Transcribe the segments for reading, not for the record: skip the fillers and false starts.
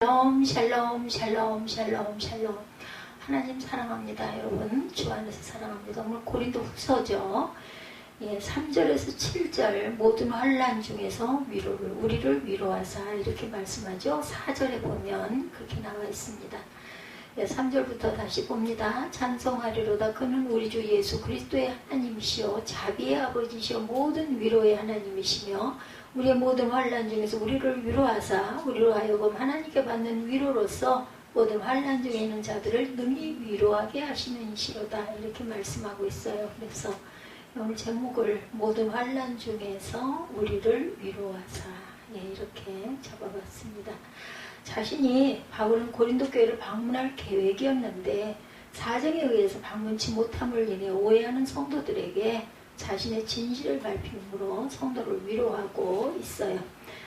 샬롬 샬롬 샬롬 샬롬 샬롬. 하나님 사랑합니다. 여러분 주 안에서 사랑합니다. 오늘 고린도 후서죠. 3절에서 7절 모든 환난 중에서 우리를 위로하사 이렇게 말씀하죠. 4절에 보면 그렇게 나와 있습니다. 3절부터 다시 봅니다. 찬송하리로다. 그는 우리 주 예수 그리스도의 하나님이시요 자비의 아버지시요 모든 위로의 하나님이시며 우리의 모든 환난 중에서 우리를 위로하사 우리로 하여금 하나님께 받는 위로로서 모든 환난 중에 있는 자들을 능히 위로하게 하시는 이시로다. 이렇게 말씀하고 있어요. 그래서 오늘 제목을 모든 환난 중에서 우리를 위로하사 이렇게 잡아봤습니다. 자신이 바울은 고린도 교회를 방문할 계획이었는데 사정에 의해서 방문치 못함을 인해 오해하는 성도들에게 자신의 진실을 밝힘으로 성도를 위로하고 있어요.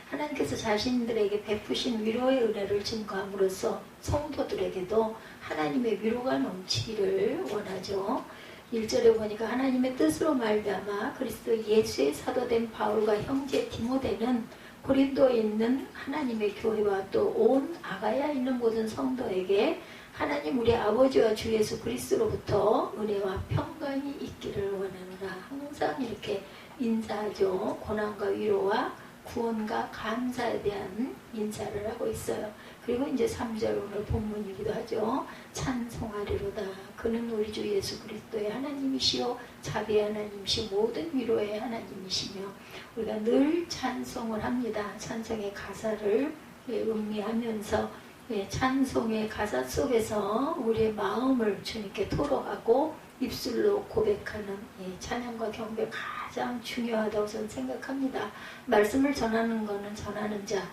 하나님께서 자신들에게 베푸신 위로의 은혜를 증거함으로써 성도들에게도 하나님의 위로가 넘치기를 원하죠. 1절에 보니까 하나님의 뜻으로 말미암아 그리스도 예수의 사도된 바울과 형제 디모데는 고린도에 있는 하나님의 교회와 또 온 아가야에 있는 모든 성도에게 하나님 우리 아버지와 주 예수 그리스도로부터 은혜와 평강이 있기를 원하노라. 항상 이렇게 인사하죠. 고난과 위로와 구원과 감사에 대한 인사를 하고 있어요. 그리고 이제 3절 오늘 본문이기도 하죠. 찬송하리로다. 그는 우리 주 예수 그리스도의 하나님이시요 자비의 하나님이시요 모든 위로의 하나님이시며 우리가 늘 찬송을 합니다. 찬송의 가사를 음미하면서 찬송의 가사 속에서 우리의 마음을 주님께 토로하고 입술로 고백하는 찬양과 경배 가장 중요하다고 저는 생각합니다. 말씀을 전하는 것은 전하는 자,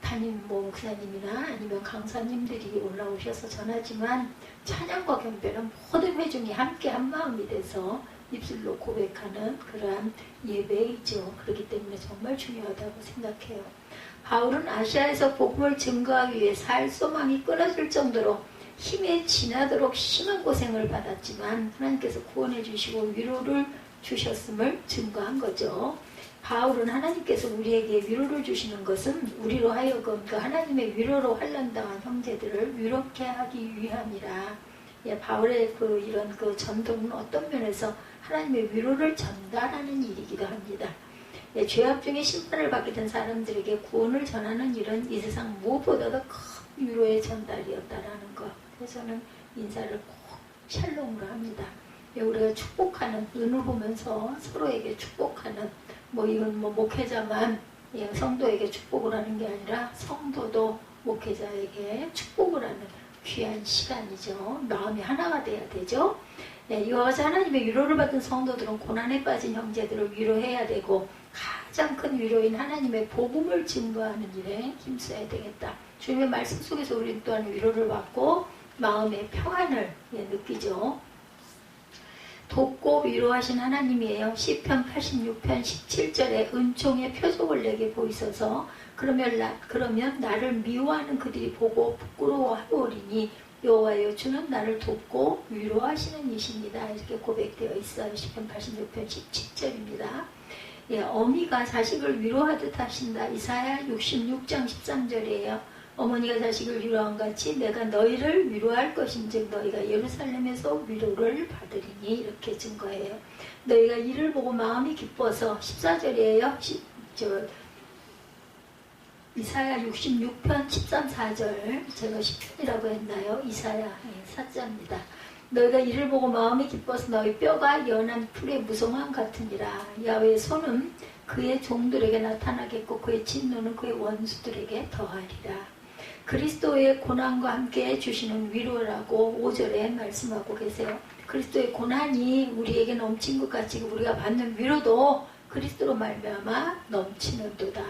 담임 목사님이나 아니면 강사님들이 올라오셔서 전하지만 찬양과 경배는 모든 회중이 함께 한 마음이 돼서 입술로 고백하는 그러한 예배이죠. 그렇기 때문에 정말 중요하다고 생각해요. 바울은 아시아에서 복음을 증거하기 위해 살 소망이 끊어질 정도로 힘에 지나도록 심한 고생을 받았지만 하나님께서 구원해 주시고 위로를 주셨음을 증거한 거죠. 바울은 하나님께서 우리에게 위로를 주시는 것은 우리로 하여금 그 하나님의 위로로 환난당한 형제들을 위롭게 하기 위함이라. 바울의 이런 전도는 어떤 면에서 하나님의 위로를 전달하는 일이기도 합니다. 죄악 중에 심판을 받게 된 사람들에게 구원을 전하는 일은 이 세상 무엇보다도 큰 위로의 전달이었다라는 것. 그래서 저는 인사를 꼭 샬롬으로 합니다. 우리가 축복하는, 눈을 보면서 서로에게 축복하는, 이건 목회자만 성도에게 축복을 하는 게 아니라 성도도 목회자에게 축복을 하는 귀한 시간이죠. 마음이 하나가 돼야 되죠. 이와 같이 하나님의 위로를 받은 성도들은 고난에 빠진 형제들을 위로해야 되고 가장 큰 위로인 하나님의 복음을 증거하는 일에 힘써야 되겠다. 주님의 말씀 속에서 우리 또한 위로를 받고 마음의 평안을 느끼죠. 돕고 위로하신 하나님이에요. 시편 86편 17절에 은총의 표적을 내게 보이소서. 그러면 나를 미워하는 그들이 보고 부끄러워하오리니 여호와여 주는 나를 돕고 위로하시는 이십니다. 이렇게 고백되어 있어요. 시편 86편 17절입니다. 어미가 자식을 위로하듯 하신다. 이사야 66장 13절이에요. 어머니가 자식을 위로한 같이 내가 너희를 위로할 것인즉 너희가 예루살렘에서 위로를 받으리니 이렇게 증거해요. 너희가 이를 보고 마음이 기뻐서 14절이에요. 이사야 66편 13, 4절 제가 10편이라고 했나요? 이사야 4자입니다. 너희가 이를 보고 마음이 기뻐서 너희 뼈가 연한 풀의 무성함 같으니라. 야훼의 손은 그의 종들에게 나타나겠고 그의 진노는 그의 원수들에게 더하리라. 그리스도의 고난과 함께 주시는 위로라고 5절에 말씀하고 계세요. 그리스도의 고난이 우리에게 넘친 것 같이 우리가 받는 위로도 그리스도로 말미암아 넘치는도다.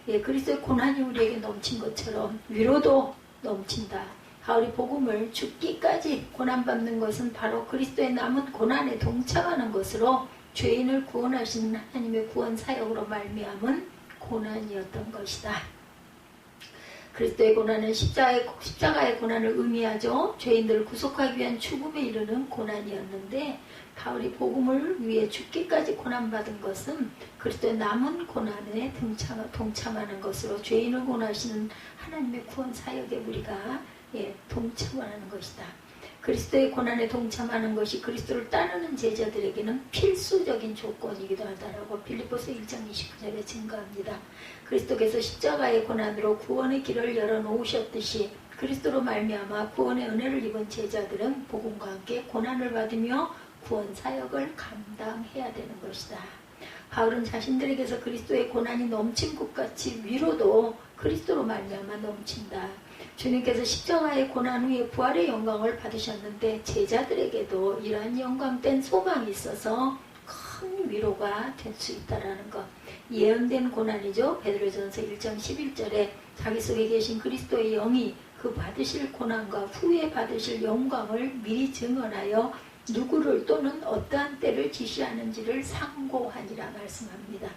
그리스도의 고난이 우리에게 넘친 것처럼 위로도 넘친다. 바울이 복음을 죽기까지 고난받는 것은 바로 그리스도의 남은 고난에 동참하는 것으로 죄인을 구원하시는 하나님의 구원 사역으로 말미암은 고난이었던 것이다. 그리스도의 고난은 십자가의 고난을 의미하죠. 죄인들을 구속하기 위한 죽음에 이르는 고난이었는데 바울이 복음을 위해 죽기까지 고난받은 것은 그리스도의 남은 고난에 동참하는 것으로 죄인을 구원하시는 하나님의 구원 사역에 우리가 동참하는 것이다. 그리스도의 고난에 동참하는 것이 그리스도를 따르는 제자들에게는 필수적인 조건이기도 하다라고 빌립보서 1장 29절에 증거합니다. 그리스도께서 십자가의 고난으로 구원의 길을 열어놓으셨듯이 그리스도로 말미암아 구원의 은혜를 입은 제자들은 복음과 함께 고난을 받으며 구원 사역을 감당해야 되는 것이다. 바울은 자신들에게서 그리스도의 고난이 넘친 것 같이 위로도 그리스도로 말미암아 넘친다. 주님께서 십자가의 고난 후에 부활의 영광을 받으셨는데 제자들에게도 이러한 영광된 소망이 있어서 큰 위로가 될 수 있다는 것. 예언된 고난이죠. 베드로전서 1장 11절에 자기 속에 계신 그리스도의 영이 그 받으실 고난과 후에 받으실 영광을 미리 증언하여 누구를 또는 어떠한 때를 지시하는지를 상고하니라 말씀합니다.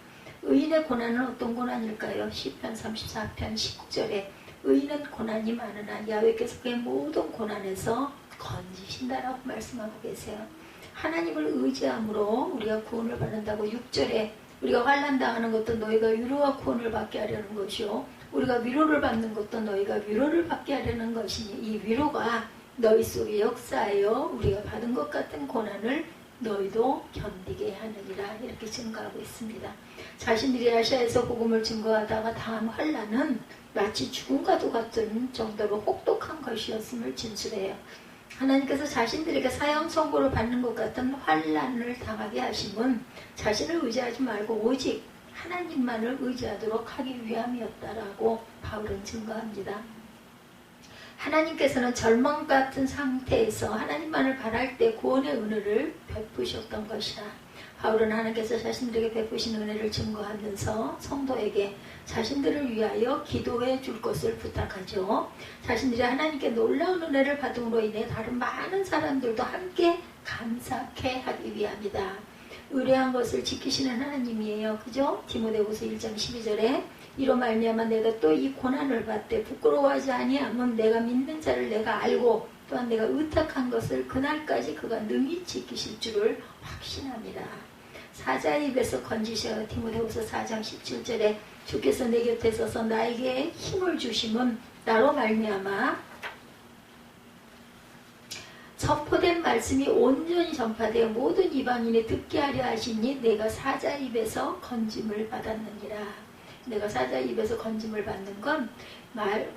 의인의 고난은 어떤 고난일까요? 시편 34편 19절에 의인은 고난이 많으나 야훼께서 그의 모든 고난에서 건지신다라고 말씀하고 계세요. 하나님을 의지함으로 우리가 구원을 받는다고 6절에 우리가 환난당하는 것도 너희가 위로와 구원을 받게 하려는 것이요 우리가 위로를 받는 것도 너희가 위로를 받게 하려는 것이니 이 위로가 너희 속에 역사하여 우리가 받은 것 같은 고난을 너희도 견디게 하느니라 이렇게 증거하고 있습니다. 자신들이 아시아에서 복음을 증거하다가 당한 환난은 마치 죽음과도 같은 정도로 혹독한 것이었음을 진술해요. 하나님께서 자신들에게 사형 선고를 받는 것 같은 환난을 당하게 하심은 자신을 의지하지 말고 오직 하나님만을 의지하도록 하기 위함이었다라고 바울은 증거합니다. 하나님께서는 절망 같은 상태에서 하나님만을 바랄 때 구원의 은혜를 베푸셨던 것이다. 바울은 하나님께서 자신들에게 베푸신 은혜를 증거하면서 성도에게 자신들을 위하여 기도해 줄 것을 부탁하죠. 자신들이 하나님께 놀라운 은혜를 받음으로 인해 다른 많은 사람들도 함께 감사케 하기 위함이다. 의뢰한 것을 지키시는 하나님이에요. 그죠? 디모데후서 1장 12절에 이로 말미암아 내가 또 이 고난을 받되 부끄러워하지 아니하면 내가 믿는 자를 내가 알고 또한 내가 의탁한 것을 그날까지 그가 능히 지키실 줄을 확신합니다. 사자의 입에서 건지셔. 디모데후서 4장 17절에 주께서 내 곁에 서서 나에게 힘을 주심은 나로 말미암아 선포된 말씀이 온전히 전파되어 모든 이방인이 듣게 하려 하시니 내가 사자 입에서 건짐을 받았느니라. 내가 사자 입에서 건짐을 받는 건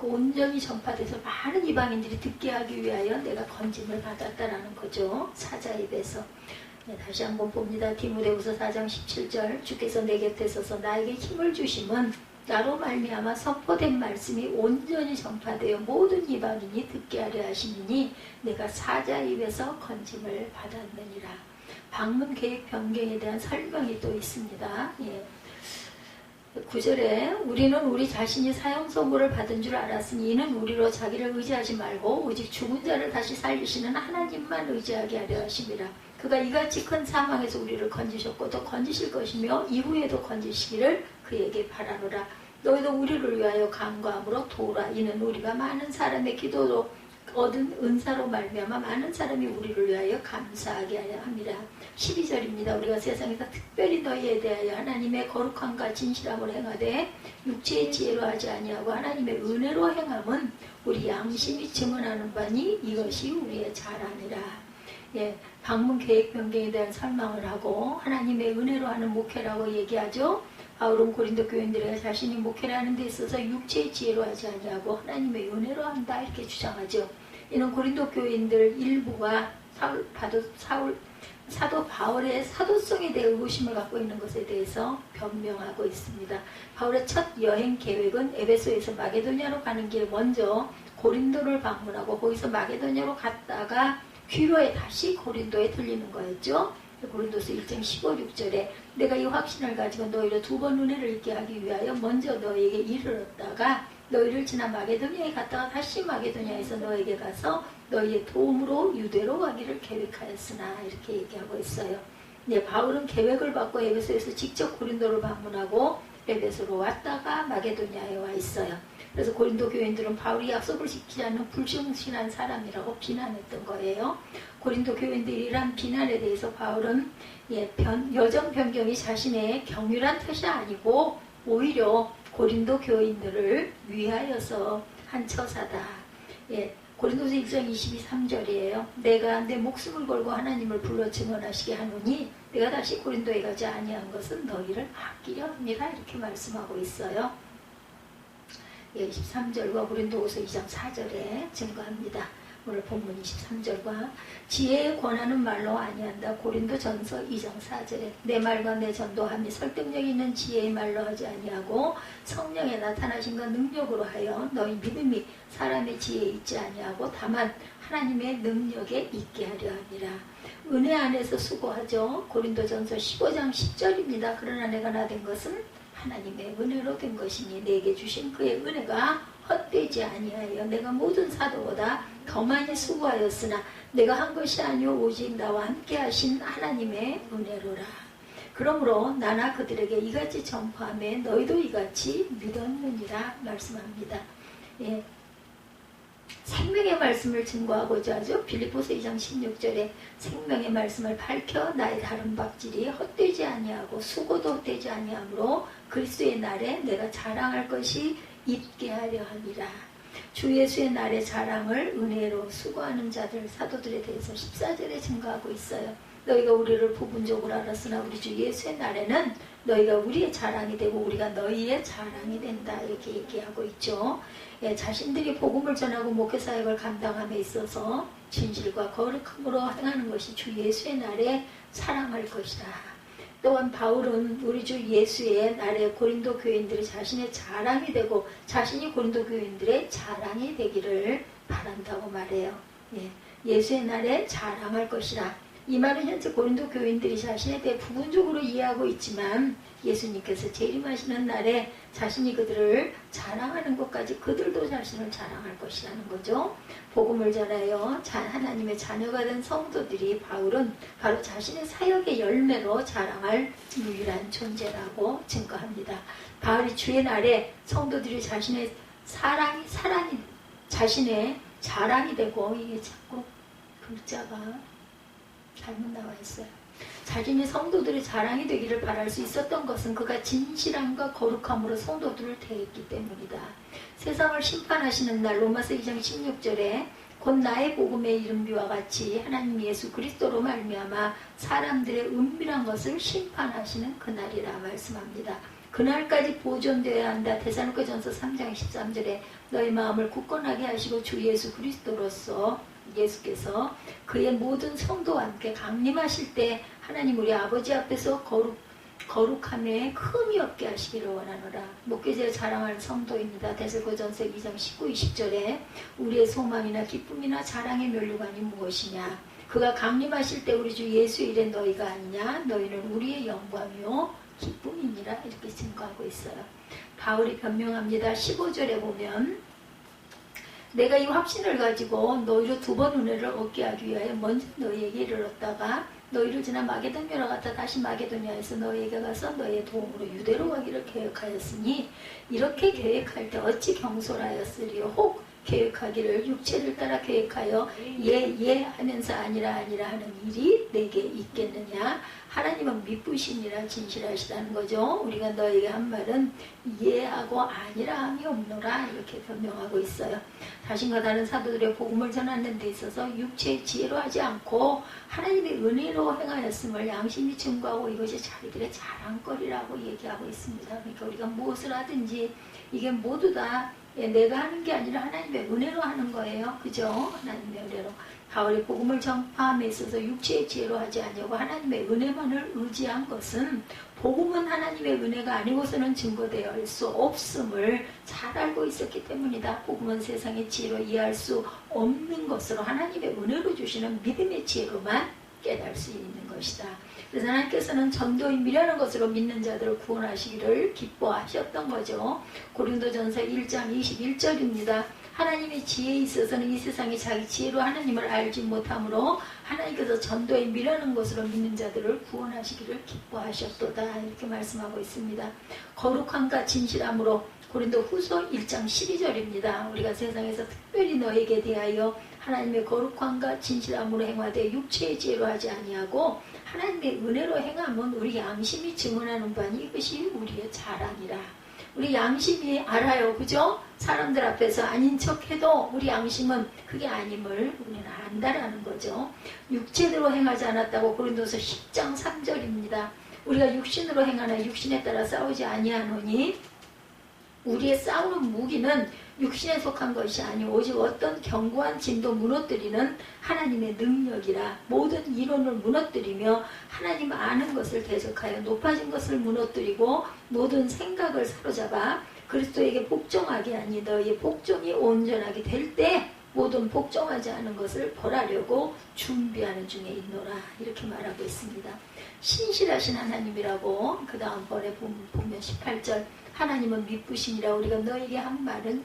온전히 전파돼서 많은 이방인들이 듣게 하기 위하여 내가 건짐을 받았다라는 거죠. 사자 입에서. 네, 다시 한번 봅니다. 디모데후서 4장 17절 주께서 내 곁에 서서 나에게 힘을 주심은 나로 말미암아 선포된 말씀이 온전히 전파되어 모든 이방인이 듣게 하려 하시니 내가 사자 입에서 건짐을 받았느니라. 방문 계획 변경에 대한 설명이 또 있습니다. 9절에 우리는 우리 자신이 사형 선고를 받은 줄 알았으니 이는 우리로 자기를 의지하지 말고 오직 죽은 자를 다시 살리시는 하나님만 의지하게 하려 하심이라. 그가 이같이 큰 사망에서 우리를 건지셨고 또 건지실 것이며 이후에도 건지시기를 그에게 바라노라. 너희도 우리를 위하여 간구함으로 도우라. 이는 우리가 많은 사람의 기도로 얻은 은사로 말미암아 많은 사람이 우리를 위하여 감사하게 하려 함이라. 12절입니다. 우리가 세상에서 특별히 너희에 대하여 하나님의 거룩함과 진실함을 행하되 육체의 지혜로 하지 아니하고 하나님의 은혜로 행함은 우리 양심이 증언하는 바니 이것이 우리의 자랑이라. 방문 계획 변경에 대한 설명을 하고 하나님의 은혜로 하는 목회라고 얘기하죠. 바울은 고린도 교인들에게 자신이 목회를 하는 데 있어서 육체의 지혜로 하지 아니하고 하나님의 은혜로 한다 이렇게 주장하죠. 이는 고린도 교인들 일부가 사도 바울의 사도성에 대해 의구심을 갖고 있는 것에 대해서 변명하고 있습니다. 바울의 첫 여행 계획은 에베소에서 마게도냐로 가는 길 먼저 고린도를 방문하고 거기서 마게도냐로 갔다가 귀로에 다시 고린도에 들리는 거였죠. 고린도서 1장 15, 6절에 내가 이 확신을 가지고 너희를 두 번 은혜를 잊게 하기 위하여 먼저 너희에게 이르렀다가 너희를 지나 마게도냐에 갔다가 다시 마게도냐에서 너희에게 가서 너희의 도움으로 유대로 가기를 계획하였으나 이렇게 얘기하고 있어요. 바울은 계획을 받고 에베소에서 직접 고린도를 방문하고 에베소로 왔다가 마게도냐에 와 있어요. 그래서 고린도 교인들은 바울이 약속을 지키지 않는 불신한 사람이라고 비난했던 거예요. 고린도 교인들이란 비난에 대해서 바울은 여정 변경이 자신의 경륜한 뜻이 아니고 오히려 고린도 교인들을 위하여서 한 처사다. 고린도서 1장 22-3절이에요. 내가 내 목숨을 걸고 하나님을 불러 증언하시게 하노니 내가 다시 고린도에 가지 아니한 것은 너희를 아끼려 합니다. 이렇게 말씀하고 있어요. 23절과 고린도후서 2장 4절에 증거합니다. 오늘 본문 23절과 지혜에 권하는 말로 아니한다. 고린도전서 2장 4절에 내 말과 내 전도함이 설득력 있는 지혜의 말로 하지 아니하고 성령에 나타나신과 능력으로 하여 너희 믿음이 사람의 지혜에 있지 아니하고 다만 하나님의 능력에 있게 하려 함이라. 은혜 안에서 수고하죠. 고린도전서 15장 10절입니다. 그러나 내가 나된 것은 하나님의 은혜로 된 것이니 내게 주신 그의 은혜가 헛되지 아니하여 내가 모든 사도보다 더 많이 수고하였으나 내가 한 것이 아니오 오직 나와 함께 하신 하나님의 은혜로라. 그러므로 나나 그들에게 이같이 전파하며 너희도 이같이 믿었느니라 말씀합니다. 생명의 말씀을 증거하고자 하죠. 빌립보서 2장 16절에 생명의 말씀을 밝혀 나의 다른 박질이 헛되지 아니하고 수고도 헛되지 아니하므로 그리스도의 날에 내가 자랑할 것이 있게 하려 함이라. 주 예수의 날의 자랑을 은혜로 수고하는 자들 사도들에 대해서 14절에 증거하고 있어요. 너희가 우리를 부분적으로 알았으나 우리 주 예수의 날에는 너희가 우리의 자랑이 되고 우리가 너희의 자랑이 된다. 이렇게 얘기하고 있죠. 자신들이 복음을 전하고 목회사역을 감당함에 있어서 진실과 거룩함으로 행하는 것이 주 예수의 날에 사랑할 것이다. 또한 바울은 우리 주 예수의 날에 고린도 교인들이 자신의 자랑이 되고 자신이 고린도 교인들의 자랑이 되기를 바란다고 말해요. 예수의 날에 자랑할 것이라. 이 말은 현재 고린도 교인들이 자신에 대해 부분적으로 이해하고 있지만 예수님께서 재림하시는 날에 자신이 그들을 자랑하는 것까지 그들도 자신을 자랑할 것이라는 거죠. 복음을 전하여 하나님의 자녀가 된 성도들이 바울은 바로 자신의 사역의 열매로 자랑할 유일한 존재라고 증거합니다. 바울이 주의 날에 성도들이 자신의 자신의 자랑이 되고 이게 자꾸 글자가 잘못 나와 있어요. 자신의 성도들의 자랑이 되기를 바랄 수 있었던 것은 그가 진실함과 거룩함으로 성도들을 대했기 때문이다. 세상을 심판하시는 날 로마서 2장 16절에 곧 나의 복음의 이름비와 같이 하나님 예수 그리스도로 말미암아 사람들의 은밀한 것을 심판하시는 그날이라 말씀합니다. 그날까지 보존되어야 한다. 데살로니가전서 3장 13절에 너희 마음을 굳건하게 하시고 주 예수 그리스도로서 예수께서 그의 모든 성도와 함께 강림하실 때 하나님 우리 아버지 앞에서 거룩함에 흠이 없게 하시기를 원하노라. 목회자의 자랑할 성도입니다. 데살로니가전서 2장 19, 20절에 우리의 소망이나 기쁨이나 자랑의 면류관이 무엇이냐. 그가 강림하실 때 우리 주 예수의 일에 너희가 아니냐. 너희는 우리의 영광이요 기쁨이니라. 이렇게 증거하고 있어요. 바울이 변명합니다. 15절에 보면 내가 이 확신을 가지고 너희로 2번 은혜를 얻게 하기 위하여 먼저 너희에게 이르렀다가 너희를 지나 마게도냐로 갔다 다시 마게도냐에서 너희에게 가서 너희의 도움으로 유대로 가기를 계획하였으니 이렇게 계획할 때 어찌 경솔하였으리요. 혹 계획하기를 육체를 따라 계획하여 예 하면서 아니라 하는 일이 내게 있겠느냐. 하나님은 미쁘시니라 진실하시다는 거죠. 우리가 너에게 한 말은 예하고 아니라 함이 없노라. 이렇게 변명하고 있어요. 자신과 다른 사도들의 복음을 전하는 데 있어서 육체의 지혜로 하지 않고 하나님의 은혜로 행하였음을 양심이 증거하고 이것이 자기들의 자랑거리라고 얘기하고 있습니다. 그러니까 우리가 무엇을 하든지 이게 모두 다 내가 하는 게 아니라 하나님의 은혜로 하는 거예요. 그죠? 하나님의 은혜로. 바울이 복음을 전파함에 있어서 육체의 지혜로 하지 아니하고 하나님의 은혜만을 의지한 것은 복음은 하나님의 은혜가 아니고서는 증거되어야 할 수 없음을 잘 알고 있었기 때문이다. 복음은 세상의 지혜로 이해할 수 없는 것으로 하나님의 은혜로 주시는 믿음의 지혜로만 깨달을 수 있는 것이다. 그래서 하나님께서는 전도인이라는 것으로 믿는 자들을 구원하시기를 기뻐하셨던 거죠. 고린도전서 1장 21절입니다. 하나님의 지혜에 있어서는 이 세상이 자기 지혜로 하나님을 알지 못하므로 하나님께서 전도에 미라는 것으로 믿는 자들을 구원하시기를 기뻐하셨도다. 이렇게 말씀하고 있습니다. 거룩함과 진실함으로 고린도 후서 1장 12절입니다. 우리가 세상에서 특별히 너에게 대하여 하나님의 거룩함과 진실함으로 행하되 육체의 지혜로 하지 아니하고 하나님의 은혜로 행함은 우리 양심이 증언하는 바니 이것이 우리의 자랑이라. 우리 양심이 알아요. 그죠? 사람들 앞에서 아닌 척해도 우리 양심은 그게 아님을 우리는 안다라는 거죠. 육체대로 행하지 않았다고 고린도서 10장 3절입니다. 우리가 육신으로 행하나 육신에 따라 싸우지 아니하노니 우리의 싸우는 무기는 육신에 속한 것이 아니오 오직 어떤 견고한 진도 무너뜨리는 하나님의 능력이라. 모든 이론을 무너뜨리며 하나님 아는 것을 대적하여 높아진 것을 무너뜨리고 모든 생각을 사로잡아 그리스도에게 복종하게 하니 너희의 복종이 온전하게 될 때 모든 복종하지 않은 것을 벌하려고 준비하는 중에 있노라. 이렇게 말하고 있습니다. 신실하신 하나님이라고 그 다음 번에 보면 18절 하나님은 미쁘시니라. 우리가 너에게 한 말은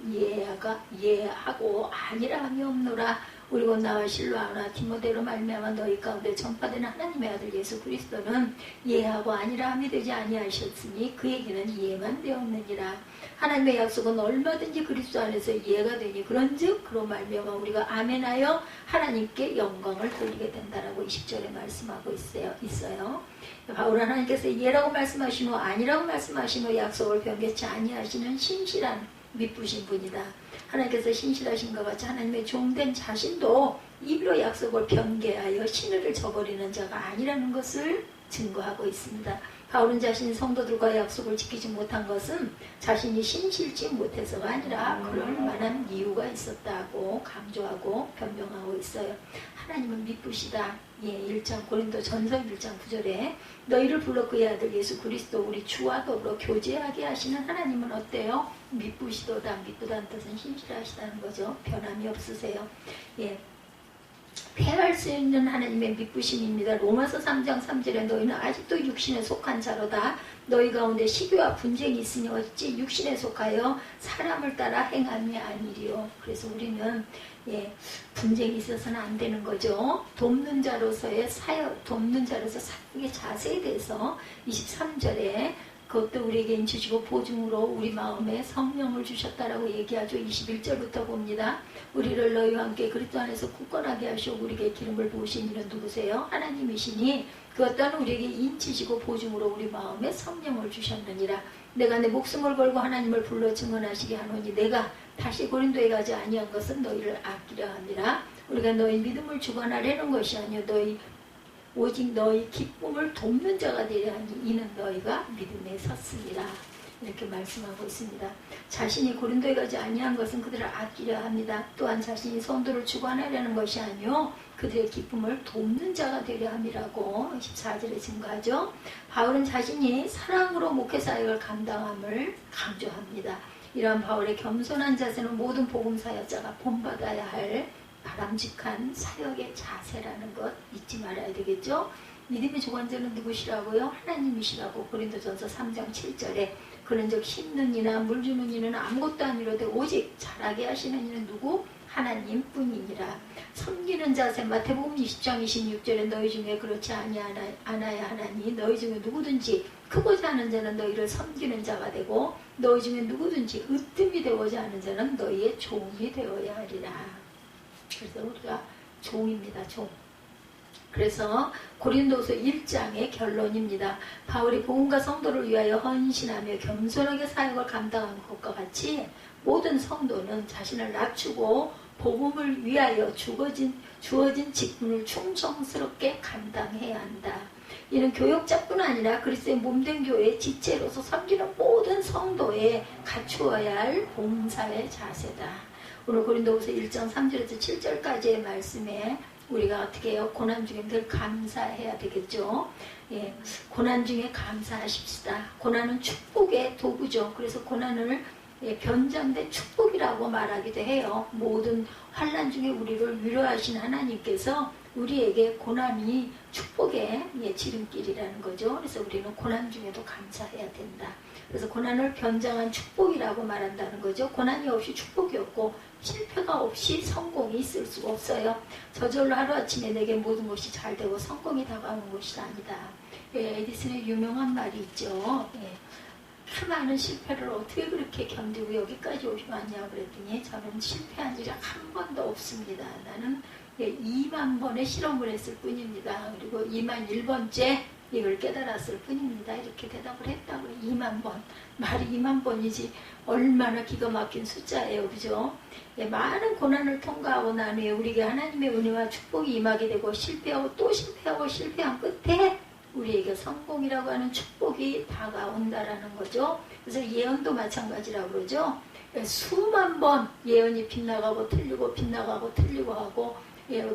예하고 아니라 함이 없노라. 우리 곧 나와 실로아나 디모데로 말미암아 너희 가운데 전파되는 하나님의 아들 예수 그리스도는 예하고 아니라 함이 되지 아니하셨으니 그에게는 이해만 되었느니라. 하나님의 약속은 얼마든지 그리스도 안에서 이해가 되니 그런즉 그로 말미암아 우리가 아멘하여 하나님께 영광을 돌리게 된다라고 20절에 말씀하고 있어요. 바울 하나님께서 예라고 말씀하시노 아니라고 말씀하시노 약속을 변개치 아니하시는 신실한 미쁘신 분이다. 하나님께서 신실하신 것 같이 하나님의 종된 자신도 입으로 약속을 변개하여 신의를 저버리는 자가 아니라는 것을 증거하고 있습니다. 바울은 자신이 성도들과 약속을 지키지 못한 것은 자신이 신실지 못해서가 아니라 그럴 만한 이유가 있었다고 강조하고 변명하고 있어요. 하나님은 미쁘시다. 1장 고린도 전서 1장 9절에 너희를 불러 그의 아들 예수 그리스도 우리 주와 더불어 교제하게 하시는 하나님은 어때요? 미쁘시도다. 미쁘다는 뜻은 신실하시다는 거죠. 변함이 없으세요. 패할 수 있는 하나님의 미쁘심입니다. 로마서 3장 3절에 너희는 아직도 육신에 속한 자로다. 너희 가운데 시기와 분쟁이 있으니 어찌 육신에 속하여 사람을 따라 행함이 아니리요. 그래서 우리는 분쟁이 있어서는 안 되는 거죠. 돕는 자로서의 사역의 자세에 대해서 23절에 그것도 우리에게 주시고 보증으로 우리 마음에 성령을 주셨다라고 얘기하죠. 21절부터 봅니다. 우리를 너희와 함께 그리스도 안에서 굳건하게 하시고 우리에게 기름을 부으신 이는 누구세요? 하나님이시니 그 또한 우리에게 인치시고 보증으로 우리 마음에 성령을 주셨느니라. 내가 내 목숨을 걸고 하나님을 불러 증언하시게 하노니 내가 다시 고린도에 가지 아니한 것은 너희를 아끼려 함이라. 우리가 너희 믿음을 주관하려는 것이 아니요 오직 너희 기쁨을 돕는 자가 되려 하니 이는 너희가 믿음에 섰으니라. 이렇게 말씀하고 있습니다. 자신이 고린도에 가지 아니한 것은 그들을 아끼려 합니다. 또한 자신이 성도를 주관하려는 것이 아니요 그들의 기쁨을 돕는 자가 되려 함이라고 14절에 증거하죠. 바울은 자신이 사랑으로 목회사역을 감당함을 강조합니다. 이러한 바울의 겸손한 자세는 모든 복음사역자가 본받아야 할 바람직한 사역의 자세라는 것 잊지 말아야 되겠죠. 믿음의 주관자는 누구시라고요? 하나님이시라고 고린도전서 3장 7절에 그런즉 심는 이나 물 주는 이는 아무것도 아니로되 오직 자라게 하시는 이는 누구? 하나님뿐이니라. 섬기는 자세 마태복음 20장 26절에 너희 중에 그렇지 않아야 하나니 너희 중에 누구든지 크고자 하는 자는 너희를 섬기는 자가 되고 너희 중에 누구든지 으뜸이 되고자 하는 자는 너희의 종이 되어야 하리라. 그래서 우리가 종입니다. 종. 그래서 고린도서 1장의 결론입니다. 바울이 복음과 성도를 위하여 헌신하며 겸손하게 사역을 감당한 것과 같이 모든 성도는 자신을 낮추고 복음을 위하여 주어진 직분을 충성스럽게 감당해야 한다. 이는 교역자뿐 아니라 그리스도의 몸된 교회의 지체로서 섬기는 모든 성도에 갖추어야 할 봉사의 자세다. 오늘 고린도후서 1장 3절에서 7절까지의 말씀에 우리가 어떻게 해요? 고난 중에 늘 감사해야 되겠죠. 고난 중에 감사하십시다. 고난은 축복의 도구죠. 그래서 고난을 변장된 축복이라고 말하기도 해요. 모든 환난 중에 우리를 위로하신 하나님께서 우리에게 고난이 축복의 지름길이라는 거죠. 그래서 우리는 고난 중에도 감사해야 된다. 그래서 고난을 변장한 축복이라고 말한다는 거죠. 고난이 없이 축복이 없고 실패가 없이 성공이 있을 수가 없어요. 저절로 하루아침에 내게 모든 것이 잘 되고 성공이 다가오는 것이 아니다. 에디슨의 유명한 말이 있죠. 그 많은 실패를 어떻게 그렇게 견디고 여기까지 오셨냐 그랬더니 저는 실패한 일이 한 번도 없습니다. 나는 2만 번의 실험을 했을 뿐입니다. 그리고 2만 1번째 이걸 깨달았을 뿐입니다. 이렇게 대답을 했다고. 2만 번. 말이 2만 번이지 얼마나 기가 막힌 숫자예요. 그죠? 많은 고난을 통과하고 난 후에 우리에게 하나님의 은혜와 축복이 임하게 되고 실패하고 또 실패하고 실패한 끝에 우리에게 성공이라고 하는 축복이 다가온다라는 거죠. 그래서 예언도 마찬가지라고 그러죠. 수만 번 예언이 빗나가고 틀리고 빗나가고 틀리고 하고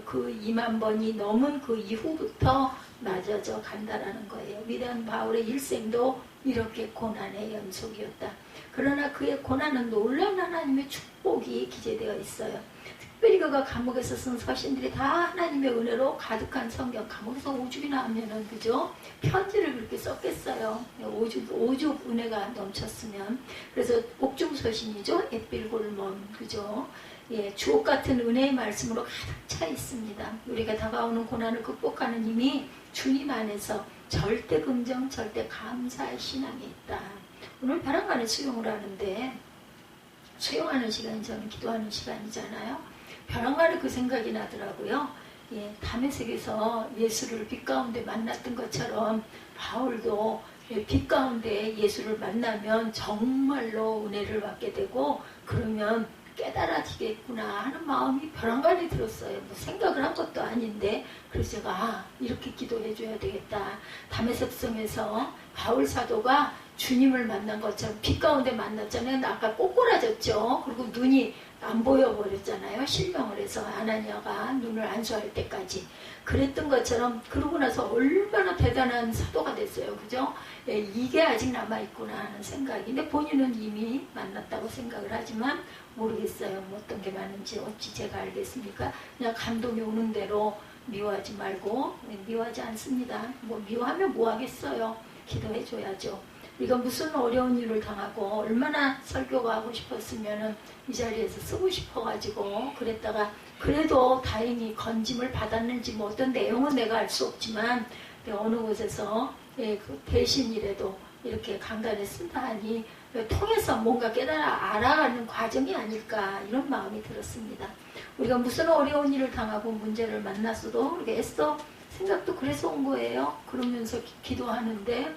그 2만 번이 넘은 그 이후부터 낮아져 간다라는 거예요. 위대한 바울의 일생도 이렇게 고난의 연속이었다. 그러나 그의 고난은 놀라운 하나님의 축복이 기재되어 있어요. 특별히 그가 감옥에서 쓴 서신들이 다 하나님의 은혜로 가득한 성경. 감옥에서 오죽이나 하면은 그죠? 편지를 그렇게 썼겠어요. 오죽 은혜가 넘쳤으면. 그래서 옥중서신이죠. 에필골몬 그죠? 주옥 같은 은혜의 말씀으로 가득 차 있습니다. 우리가 다가오는 고난을 극복하는 힘이 주님 안에서 절대 긍정, 절대 감사의 신앙이 있다. 오늘 벼랑간에 수용을 하는데 수용하는 시간이 저는 기도하는 시간이잖아요. 벼랑간에 그 생각이 나더라고요. 다메섹에서 예수를 빛 가운데 만났던 것처럼 바울도 빛 가운데 예수를 만나면 정말로 은혜를 받게 되고 그러면 깨달아지겠구나 하는 마음이 벼랑간에 들었어요. 뭐 생각을 한 것도 아닌데 그래서 제가 이렇게 기도해 줘야 되겠다. 다메섹 성에서 바울 사도가 주님을 만난 것처럼 빛 가운데 만났잖아요. 아까 꼬꾸라졌죠. 그리고 눈이 안 보여버렸잖아요. 실명을 해서 아나니아가 눈을 안수할 때까지 그랬던 것처럼 그러고 나서 얼마나 대단한 사도가 됐어요. 그죠? 이게 아직 남아있구나 하는 생각이. 근데 본인은 이미 만났다고 생각을 하지만 모르겠어요. 뭐 어떤 게 많은지 어찌 제가 알겠습니까? 그냥 감동이 오는 대로 미워하지 말고 미워하지 않습니다. 뭐 미워하면 뭐 하겠어요. 기도해 줘야죠. 우리가 무슨 어려운 일을 당하고 얼마나 설교가 하고 싶었으면은 이 자리에서 쓰고 싶어가지고 그랬다가 그래도 다행히 건짐을 받았는지 뭐 어떤 내용은 내가 알 수 없지만 어느 곳에서 그 대신이라도 이렇게 강단에 쓴다 하니 통해서 뭔가 깨달아 알아가는 과정이 아닐까 이런 마음이 들었습니다. 우리가 무슨 어려운 일을 당하고 문제를 만났어도 우리가 애써 생각도 그래서 온 거예요. 그러면서 기도하는데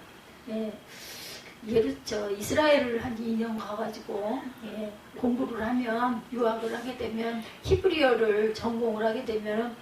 이스라엘을 한 2년 가가지고 공부를 하면 유학을 하게 되면 히브리어를 전공을 하게 되면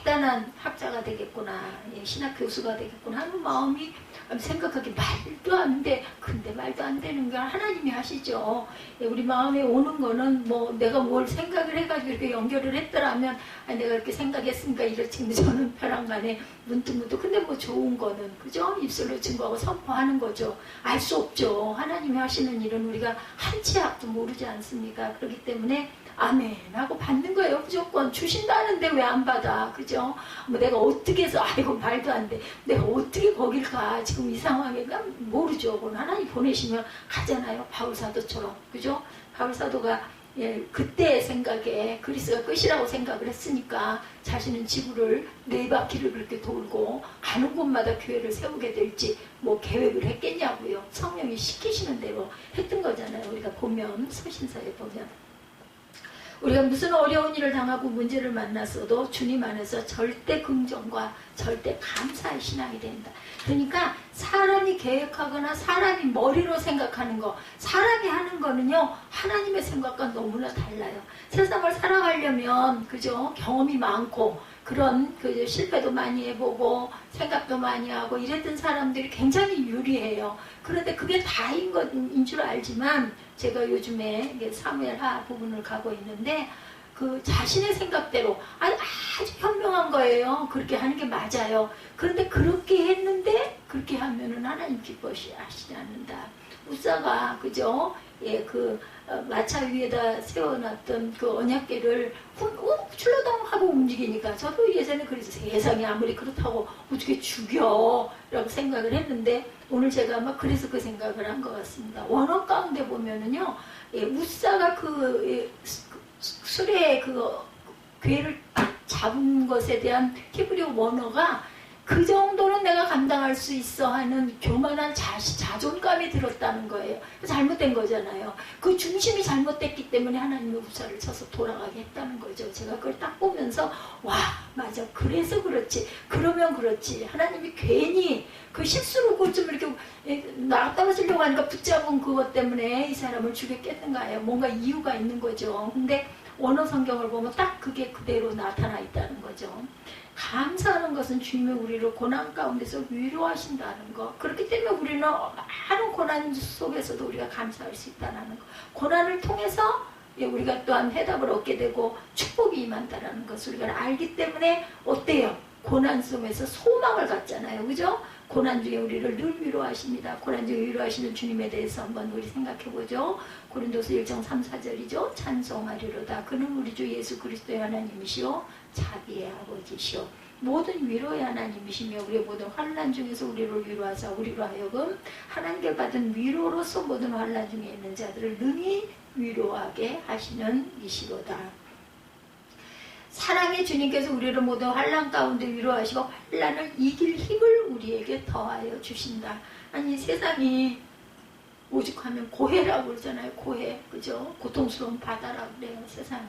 대단한 학자가 되겠구나 신학 교수가 되겠구나 하는 마음이 생각하기 말도 안 돼. 근데 말도 안 되는 걸 하나님이 하시죠. 우리 마음에 오는 거는 뭐 내가 뭘 생각을 해가지고 이렇게 연결을 했더라면 내가 이렇게 생각했으니까 이렇지. 근데 저는 벼랑간에 문득문득 근데 뭐 좋은 거는 그죠? 입술로 증거하고 선포하는 거죠. 알 수 없죠. 하나님이 하시는 일은 우리가 한 치 앞도 모르지 않습니까? 그렇기 때문에 아멘 하고 받는 거예요. 무조건 주신다는데 왜 안 받아 그죠? 뭐 내가 어떻게 해서 아이고 말도 안 돼. 내가 어떻게 거길 가 지금 이 상황에 모르죠. 그건 하나님 보내시면 가잖아요. 바울사도처럼 그죠? 바울사도가 그때의 생각에 그리스가 끝이라고 생각을 했으니까 자신은 지구를 4바퀴를 그렇게 돌고 가는 곳마다 교회를 세우게 될지 뭐 계획을 했겠냐고요. 성령이 시키시는 대로 했던 거잖아요. 우리가 보면 서신서에 보면 우리가 무슨 어려운 일을 당하고 문제를 만났어도 주님 안에서 절대 긍정과 절대 감사의 신앙이 된다. 그러니까 사람이 계획하거나 사람이 머리로 생각하는 거 사람이 하는 거는요 하나님의 생각과 너무나 달라요. 세상을 살아가려면 그죠 경험이 많고 그런 그 실패도 많이 해보고 생각도 많이 하고 이랬던 사람들이 굉장히 유리해요. 그런데 그게 다인 것인 줄 알지만 제가 요즘에 사무엘하 부분을 가고 있는데 그 자신의 생각대로 아주 현명한 거예요. 그렇게 하는 게 맞아요. 그런데 그렇게 했는데 그렇게 하면은 하나님 기뻐하시지 않는다. 무사가 그죠? 예, 그 마차 위에다 세워놨던 그 언약궤를 출렁덩 하고 움직이니까 저도 예전에 그래서 세상에 아무리 그렇다고 어떻게 죽여 라고 생각을 했는데 오늘 제가 아마 그래서 그 생각을 한 것 같습니다. 원어 가운데 보면은요, 예, 무사가 그 수레의 그 궤를 딱 잡은 것에 대한 히브리어 원어가 그 정도는 내가 감당할 수 있어 하는 교만한 자존감이 들었다는 거예요. 잘못된 거잖아요. 그 중심이 잘못됐기 때문에 하나님의 우사를 쳐서 돌아가게 했다는 거죠. 제가 그걸 딱 보면서 와 맞아 그래서 그렇지 그러면 그렇지 하나님이 괜히 그 실수로 그걸 좀 이렇게 나가 떨어지려고 하니까 붙잡은 그것 때문에 이 사람을 죽였겠는가요. 뭔가 이유가 있는 거죠. 근데 원어 성경을 보면 딱 그게 그대로 나타나 있다는 거죠. 감사하는 것은 주님이 우리를 고난 가운데서 위로하신다는 것. 그렇기 때문에 우리는 많은 고난 속에서도 우리가 감사할 수 있다는 것. 고난을 통해서 우리가 또한 해답을 얻게 되고 축복이 임한다는 것을 우리가 알기 때문에 어때요? 고난 속에서 소망을 갖잖아요. 그죠? 고난 중에 우리를 늘 위로하십니다. 고난 중에 위로하시는 주님에 대해서 한번 우리 생각해보죠. 고린도서 1장 3, 4절이죠. 찬송하리로다. 그는 우리 주 예수 그리스도의 하나님이시오. 자비의 아버지시오. 모든 위로의 하나님이시며 우리의 모든 환난 중에서 우리를 위로하사 우리로 하여금 하나님께 받은 위로로서 모든 환난 중에 있는 자들을 능히 위로하게 하시는 이시로다. 사랑의 주님께서 우리를 모두 환난 가운데 위로하시고 환난을 이길 힘을 우리에게 더하여 주신다. 아니 세상이 오죽하면 고해라고 그러잖아요. 고해. 그죠? 고통스러운 바다라고 그래요. 세상이.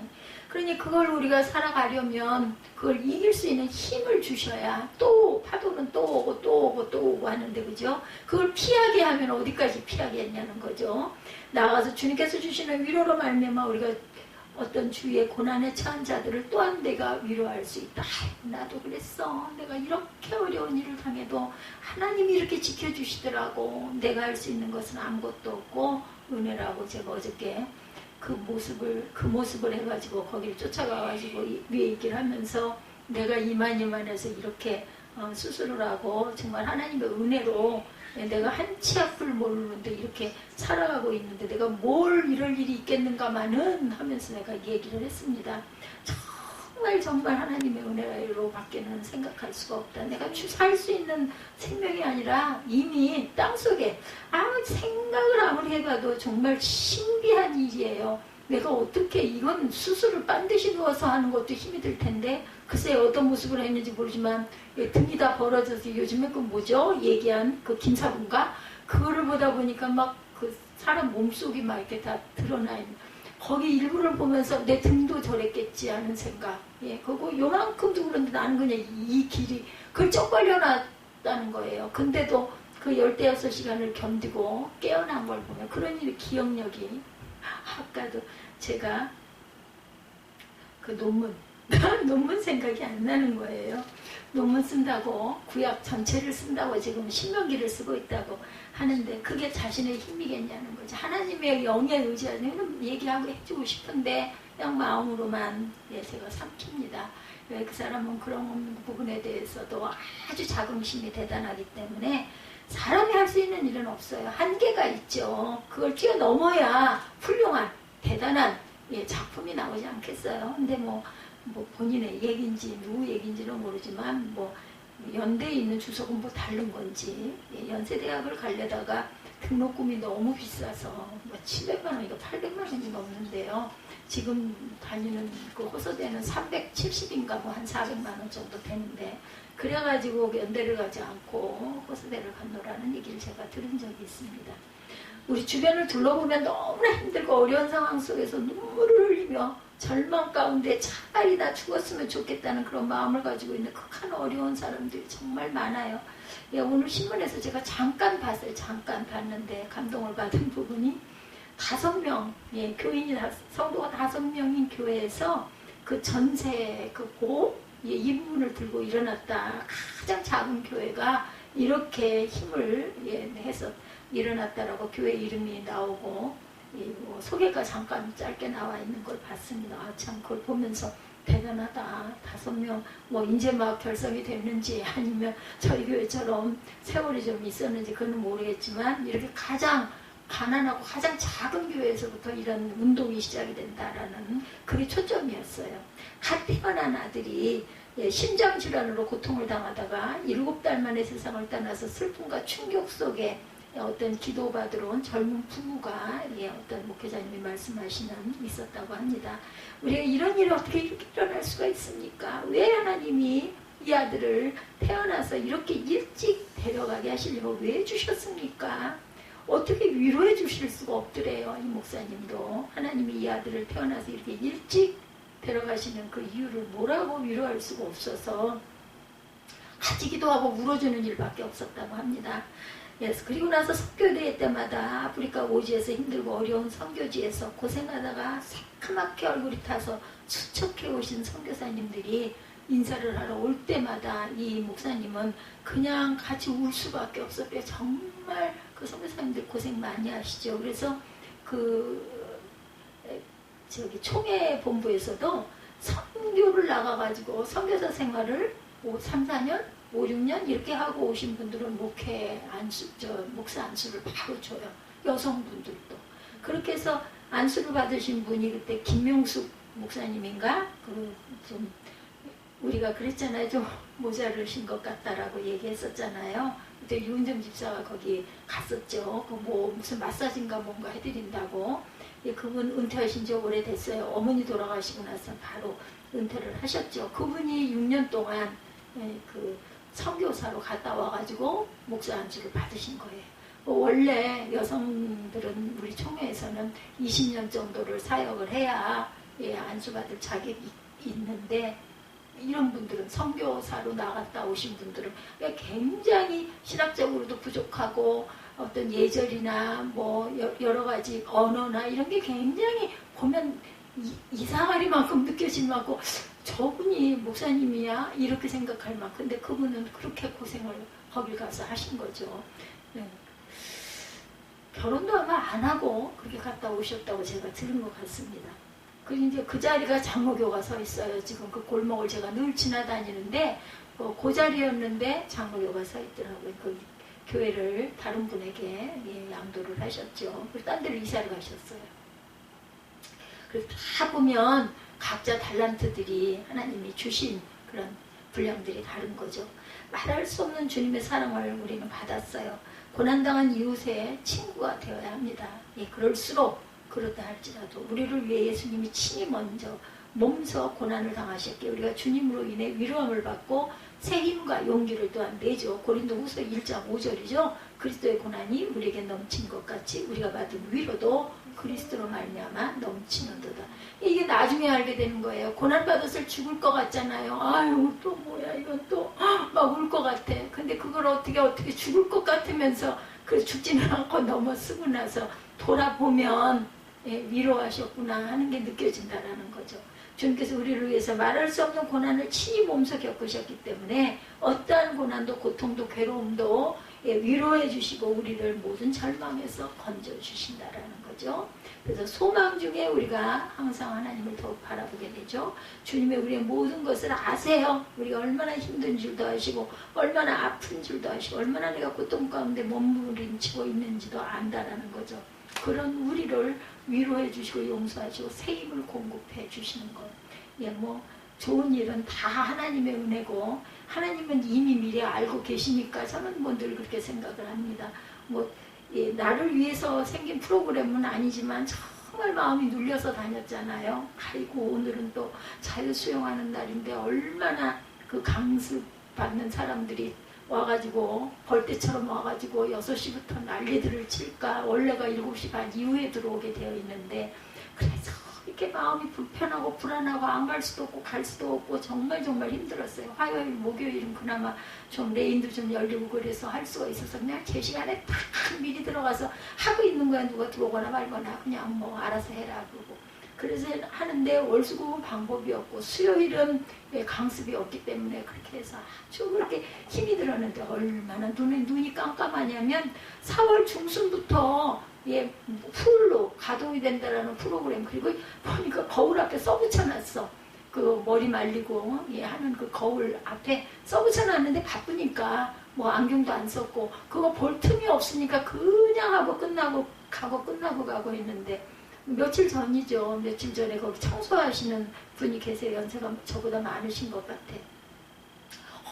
그러니 그걸 우리가 살아가려면 그걸 이길 수 있는 힘을 주셔야 또 파도는 또 오고 또 오고 또 오고 하는데 그죠? 그걸 피하게 하면 어디까지 피하겠냐는 거죠. 나가서 주님께서 주시는 위로로 말미암아 우리가 어떤 주위의 고난에 처한 자들을 또한 내가 위로할 수 있다. 나도 그랬어. 내가 이렇게 어려운 일을 당해도 하나님이 이렇게 지켜주시더라고. 내가 할 수 있는 것은 아무것도 없고 은혜라고 제가 어저께 그 모습을 해가지고 거기를 쫓아가가지고 위에 있기를 하면서 내가 이만해서 이렇게 수술을 하고 정말 하나님의 은혜로 내가 한치 앞을 모르는데 이렇게 살아가고 있는데 내가 뭘 이럴 일이 있겠는가마는 하면서 내가 얘기를 했습니다. 정말 하나님의 은혜로 밖에는 생각할 수가 없다. 내가 살 수 있는 생명이 아니라 이미 땅속에 생각을 아무리 해봐도 정말 신비한 일이에요. 내가 어떻게 이건 수술을 반드시 누워서 하는 것도 힘이 들 텐데 글쎄 어떤 모습을 했는지 모르지만 등이 다 벌어져서 요즘에 그 뭐죠? 얘기한 그 김사부인가? 그거를 보다 보니까 막 그 사람 몸속이 막 이렇게 다 드러나 있는 거기 일부를 보면서 내 등도 저랬겠지 하는 생각. 예, 그거 요만큼도 그런데 나는 그냥 이 길이 그걸 쩍 걸려놨다는 거예요. 근데도 그 16시간을 견디고 깨어난 걸 보면 그런 일이 기억력이 아까도 제가 그 논문 생각이 안 나는 거예요. 논문 쓴다고 구약 전체를 쓴다고 지금 신명기를 쓰고 있다고 하는데 그게 자신의 힘이겠냐는 거죠. 하나님의 영에 의지하는 얘기하고 해주고 싶은데 그냥 마음으로만 제가 삼킵니다. 왜 그 사람은 그런 부분에 대해서도 아주 자긍심이 대단하기 때문에 사람이 할 수 있는 일은 없어요. 한계가 있죠. 그걸 뛰어넘어야 훌륭한 대단한 작품이 나오지 않겠어요. 근데 뭐 본인의 얘기인지 누구 얘기인지는 모르지만 연대에 있는 주소금 다른 건지 연세대학을 가려다가 등록금이 너무 비싸서 700만 원인가 800만 원이 넘는데요. 지금 다니는 그 호서대는 370인가 한 400만 원 정도 되는데 그래가지고 연대를 가지 않고 호서대를 간노라는 얘기를 제가 들은 적이 있습니다. 우리 주변을 둘러보면 너무나 힘들고 어려운 상황 속에서 눈물을 흘리며 절망 가운데 차라리 나 죽었으면 좋겠다는 그런 마음을 가지고 있는 극한 어려운 사람들이 정말 많아요. 오늘 신문에서 제가 잠깐 봤어요. 잠깐 봤는데 감동을 받은 부분이 5명, 교인이 성도가 5명인 교회에서 그 전세 입문을 들고 일어났다. 가장 작은 교회가 이렇게 힘을 해서 일어났다라고 교회 이름이 나오고 소개가 잠깐 짧게 나와 있는 걸 봤습니다. 참 그걸 보면서 대단하다. 5명 이제 막 결성이 됐는지 아니면 저희 교회처럼 세월이 좀 있었는지 그건 모르겠지만 이렇게 가장 가난하고 가장 작은 교회에서부터 이런 운동이 시작이 된다라는 그게 초점이었어요. 갓 태어난 아들이 심장질환으로 고통을 당하다가 7달 만에 세상을 떠나서 슬픔과 충격 속에 어떤 기도받으러 온 젊은 부부가 어떤 목회자님이 말씀하시는 있었다고 합니다. 우리가 이런 일이 어떻게 이렇게 일어날 수가 있습니까? 왜 하나님이 이 아들을 태어나서 이렇게 일찍 데려가게 하시려고 왜 주셨습니까? 어떻게 위로해 주실 수가 없더래요. 이 목사님도 하나님이 이 아들을 태어나서 이렇게 일찍 데려가시는 그 이유를 뭐라고 위로할 수가 없어서 같이 기도하고 울어주는 일밖에 없었다고 합니다. 그리고 나서 선교대회 때마다 아프리카 오지에서 힘들고 어려운 선교지에서 고생하다가 새카맣게 얼굴이 타서 수척해 오신 선교사님들이 인사를 하러 올 때마다 이 목사님은 그냥 같이 울 수밖에 없었대요. 정말 그 선교사님들 고생 많이 하시죠. 그래서 총회 본부에서도 선교를 나가가지고 선교사 생활을 3, 4년, 5, 6년 이렇게 하고 오신 분들은 목사 안수를 바로 줘요. 여성분들도. 그렇게 해서 안수를 받으신 분이 그때 김명숙 목사님인가? 좀 우리가 그랬잖아요. 좀 모자르신 것 같다라고 얘기했었잖아요. 그때 유은정 집사가 거기 갔었죠. 무슨 마사지인가 뭔가 해드린다고. 그분 은퇴하신 지 오래됐어요. 어머니 돌아가시고 나서 바로 은퇴를 하셨죠. 그분이 6년 동안 그 선교사로 갔다 와가지고 목사 안수를 받으신 거예요. 원래 여성들은 우리 총회에서는 20년 정도를 사역을 해야 안수받을 자격이 있는데 이런 분들은 선교사로 나갔다 오신 분들은 굉장히 신학적으로도 부족하고 어떤 예절이나 뭐 여러 가지 언어나 이런 게 굉장히 보면 이상하리만큼 느껴질 만큼 저분이 목사님이야 이렇게 생각할 만큼 근데 그분은 그렇게 고생을 거길 가서 하신 거죠. 결혼도 아마 안 하고 그렇게 갔다 오셨다고 제가 들은 것 같습니다. 그리고 이제 그 자리가 장로교가 서 있어요. 지금 그 골목을 제가 늘 지나다니는데 그 자리였는데 장로교가 서 있더라고요. 그 교회를 다른 분에게 양도를 하셨죠. 그리고 딴 데로 이사를 가셨어요. 그래서 다 보면 각자 달란트들이 하나님이 주신 그런 분량들이 다른 거죠. 말할 수 없는 주님의 사랑을 우리는 받았어요. 고난당한 이웃의 친구가 되어야 합니다. 그럴수록 그렇다 할지라도 우리를 위해 예수님이 친히 먼저 몸소 고난을 당하셨기에 우리가 주님으로 인해 위로함을 받고 새 힘과 용기를 또한 내죠. 고린도후서 1장 5절이죠. 그리스도의 고난이 우리에게 넘친 것 같이 우리가 받은 위로도 그리스도로 말미암아 넘치는도다. 이게 나중에 알게 되는 거예요. 고난받았을 죽을 것 같잖아요. 아유 또 뭐야 이건 또 막 울 것 같아. 근데 그걸 어떻게 죽을 것 같으면서 그 죽지는 않고 넘어쓰고 나서 돌아보면 위로하셨구나 하는 게 느껴진다라는 거죠. 주님께서 우리를 위해서 말할 수 없는 고난을 친히 몸소 겪으셨기 때문에 어떠한 고난도 고통도 괴로움도 위로해 주시고 우리를 모든 절망에서 건져 주신다라는 거죠. 그래서 소망 중에 우리가 항상 하나님을 더욱 바라보게 되죠. 주님의 우리의 모든 것을 아세요. 우리가 얼마나 힘든 줄도 아시고 얼마나 아픈 줄도 아시고 얼마나 내가 고통 가운데 몸부림치고 있는지도 안다라는 거죠. 그런 우리를 위로해 주시고 용서하시고 새 힘을 공급해 주시는 것. 좋은 일은 다 하나님의 은혜고 하나님은 이미 미리 알고 계시니까 저는 늘 그렇게 생각을 합니다. 나를 위해서 생긴 프로그램은 아니지만 정말 마음이 눌려서 다녔잖아요. 아이고 오늘은 또 자유수영하는 날인데 얼마나 그 강습 받는 사람들이 와가지고 벌떼처럼 와가지고 6시부터 난리들을 칠까. 원래가 7시 반 이후에 들어오게 되어 있는데 그래서 이렇게 마음이 불편하고 불안하고 안 갈 수도 없고 갈 수도 없고 정말 힘들었어요. 화요일 목요일은 그나마 좀 레인도 좀 열리고 그래서 할 수가 있어서 그냥 제 시간에 딱 미리 들어가서 하고 있는 거야. 누가 들어오거나 말거나 그냥 알아서 해라 그러고 그래서 하는데 월수금은 방법이 없고 수요일은 강습이 없기 때문에 그렇게 해서 아주 그렇게 힘이 들었는데 얼마나 눈이 깜깜하냐면 4월 중순부터 풀로 가동이 된다라는 프로그램 그리고 보니까 거울 앞에 써붙여놨어. 그 머리 말리고 하는 그 거울 앞에 써붙여놨는데 바쁘니까 안경도 안 썼고 그거 볼 틈이 없으니까 그냥 하고 끝나고 가고 끝나고 가고 있는데 며칠 전이죠. 며칠 전에 거기 청소하시는 분이 계세요. 연세가 저보다 많으신 것 같아.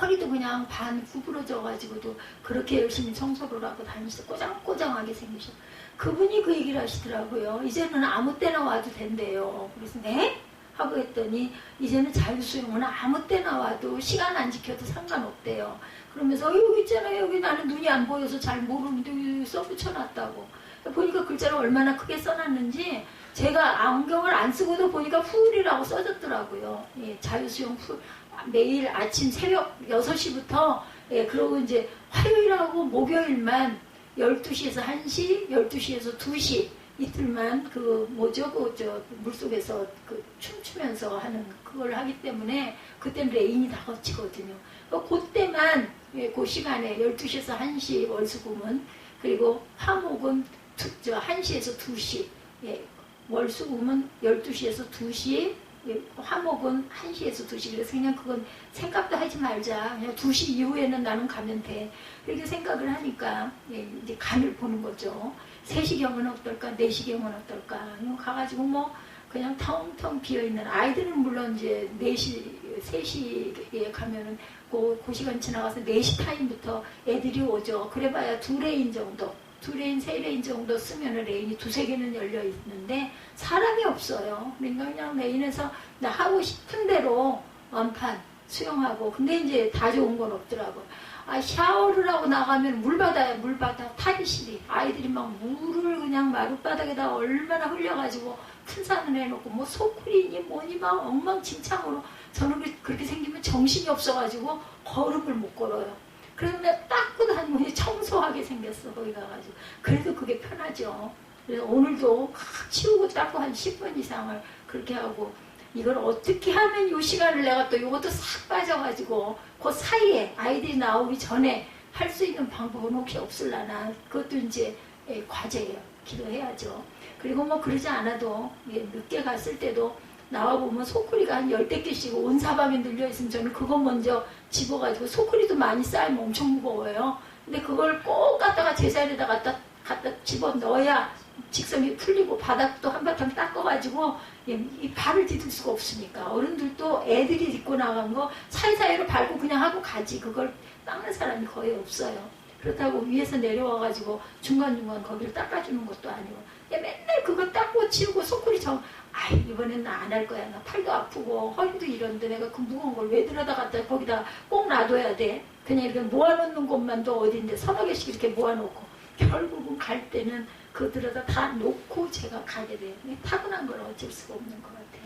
허리도 그냥 반 구부러져가지고도 그렇게 열심히 청소를 하고 다니시고 꼬장꼬장하게 생기셔. 그분이 그 얘기를 하시더라고요. 이제는 아무 때나 와도 된대요. 그래서 네? 하고 했더니 이제는 자유수영은 아무 때나 와도 시간 안 지켜도 상관없대요. 그러면서 여기 있잖아요. 여기 나는 눈이 안 보여서 잘 모르는데 여기 써붙여놨다고. 보니까 글자를 얼마나 크게 써놨는지 제가 안경을 안 쓰고도 보니까 풀이라고 써졌더라고요. 예, 자유수영 풀. 매일 아침 새벽 6시부터 예, 그러고 이제 화요일하고 목요일만 12시에서 1시, 12시에서 2시 이틀만 그 뭐죠? 그 저 물속에서 그 춤추면서 하는 그걸 하기 때문에 그때는 레인이 다 거치거든요. 그때만 예, 그 시간에 12시에서 1시 월수금은 그리고 화목은 1시에서 2시 예, 월수금은 12시에서 2시 화목은 1시에서 2시 그래서 그냥 그건 생각도 하지 말자 그냥 2시 이후에는 나는 가면 돼 이렇게 생각을 하니까 예, 이제 간을 보는 거죠. 3시경은 어떨까 4시경은 어떨까 가가지고 뭐 그냥 텅텅 비어있는 아이들은 물론 이제 4시 3시에 가면은 그 시간 지나가서 4시 타임부터 애들이 오죠. 그래봐야 2레인 정도 2레인, 3레인 정도 쓰면 레인이 2-3개는 열려 있는데 사람이 없어요. 그러니까 그냥 레인에서 나 하고 싶은 대로 완판 수영하고 근데 이제 다 좋은 건 없더라고요. 아, 샤워를 하고 나가면 물바다 탈의실이 아이들이 막 물을 그냥 마룻바닥에다 얼마나 흘려가지고 큰 산을 해놓고 뭐 소쿠리니 뭐니 막 엉망진창으로 저는 그렇게 생기면 정신이 없어가지고 걸음을 못 걸어요. 그래서 내가 닦고 다니면 청소하게 생겼어 거기 가가지고. 그래도 그게 편하죠. 그래서 오늘도 치우고 닦고 한 10분 이상을 그렇게 하고 이걸 어떻게 하면 이 시간을 내가 또 이것도 싹 빠져가지고 그 사이에 아이들이 나오기 전에 할 수 있는 방법은 혹시 없을라나 그것도 이제 과제예요. 기도해야죠. 그리고 뭐 그러지 않아도 늦게 갔을 때도 나와보면 소쿠리가 한 10개씩 온 사방에 늘려있으면 저는 그거 먼저 집어가지고 소쿠리도 많이 쌓이면 엄청 무거워요. 근데 그걸 꼭 갖다가 제자리에다 갖다 집어넣어야 직성이 풀리고 바닥도 한바탕 닦아가지고 이 발을 디딜 수가 없으니까 어른들도 애들이 딛고 나간 거 사이사이로 밟고 그냥 하고 가지 그걸 닦는 사람이 거의 없어요. 그렇다고 위에서 내려와가지고 중간중간 거기를 닦아주는 것도 아니고 맨날 그거 닦고 치우고 소쿠리 이번엔 나 안 할 거야. 나 팔도 아프고 허리도 이런데 내가 그 무거운 걸 왜 들여다 갖다 거기다 꼭 놔둬야 돼. 그냥 이렇게 모아놓는 곳만도 어딘데 서너 개씩 이렇게 모아놓고 결국은 갈 때는 그거 들여다 다 놓고 제가 가게 돼요. 타고난 걸 어쩔 수가 없는 것 같아요.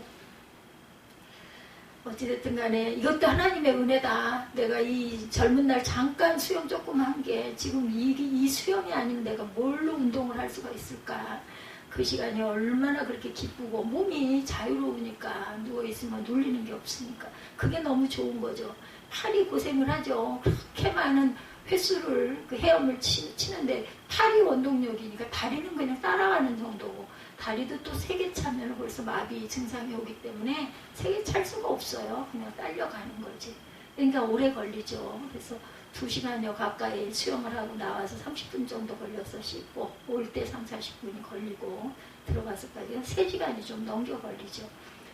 어찌됐든 간에 이것도 하나님의 은혜다. 내가 이 젊은 날 잠깐 수영 조금 한 게 지금 이 수영이 아니면 내가 뭘로 운동을 할 수가 있을까. 그 시간이 얼마나 그렇게 기쁘고 몸이 자유로우니까 누워있으면 눌리는 게 없으니까 그게 너무 좋은 거죠. 팔이 고생을 하죠. 그렇게 많은 횟수를 그 헤엄을 치는데 팔이 원동력이니까 다리는 그냥 따라가는 정도고 다리도 또 3개 차면 벌써 마비 증상이 오기 때문에 3개 찰 수가 없어요. 그냥 딸려가는 거지. 그러니까 오래 걸리죠. 그래서 2시간여 가까이 수영을 하고 나와서 30분 정도 걸려서 씻고 올 때 3-40분이 걸리고 들어가서까지 3시간이 좀 넘겨 걸리죠.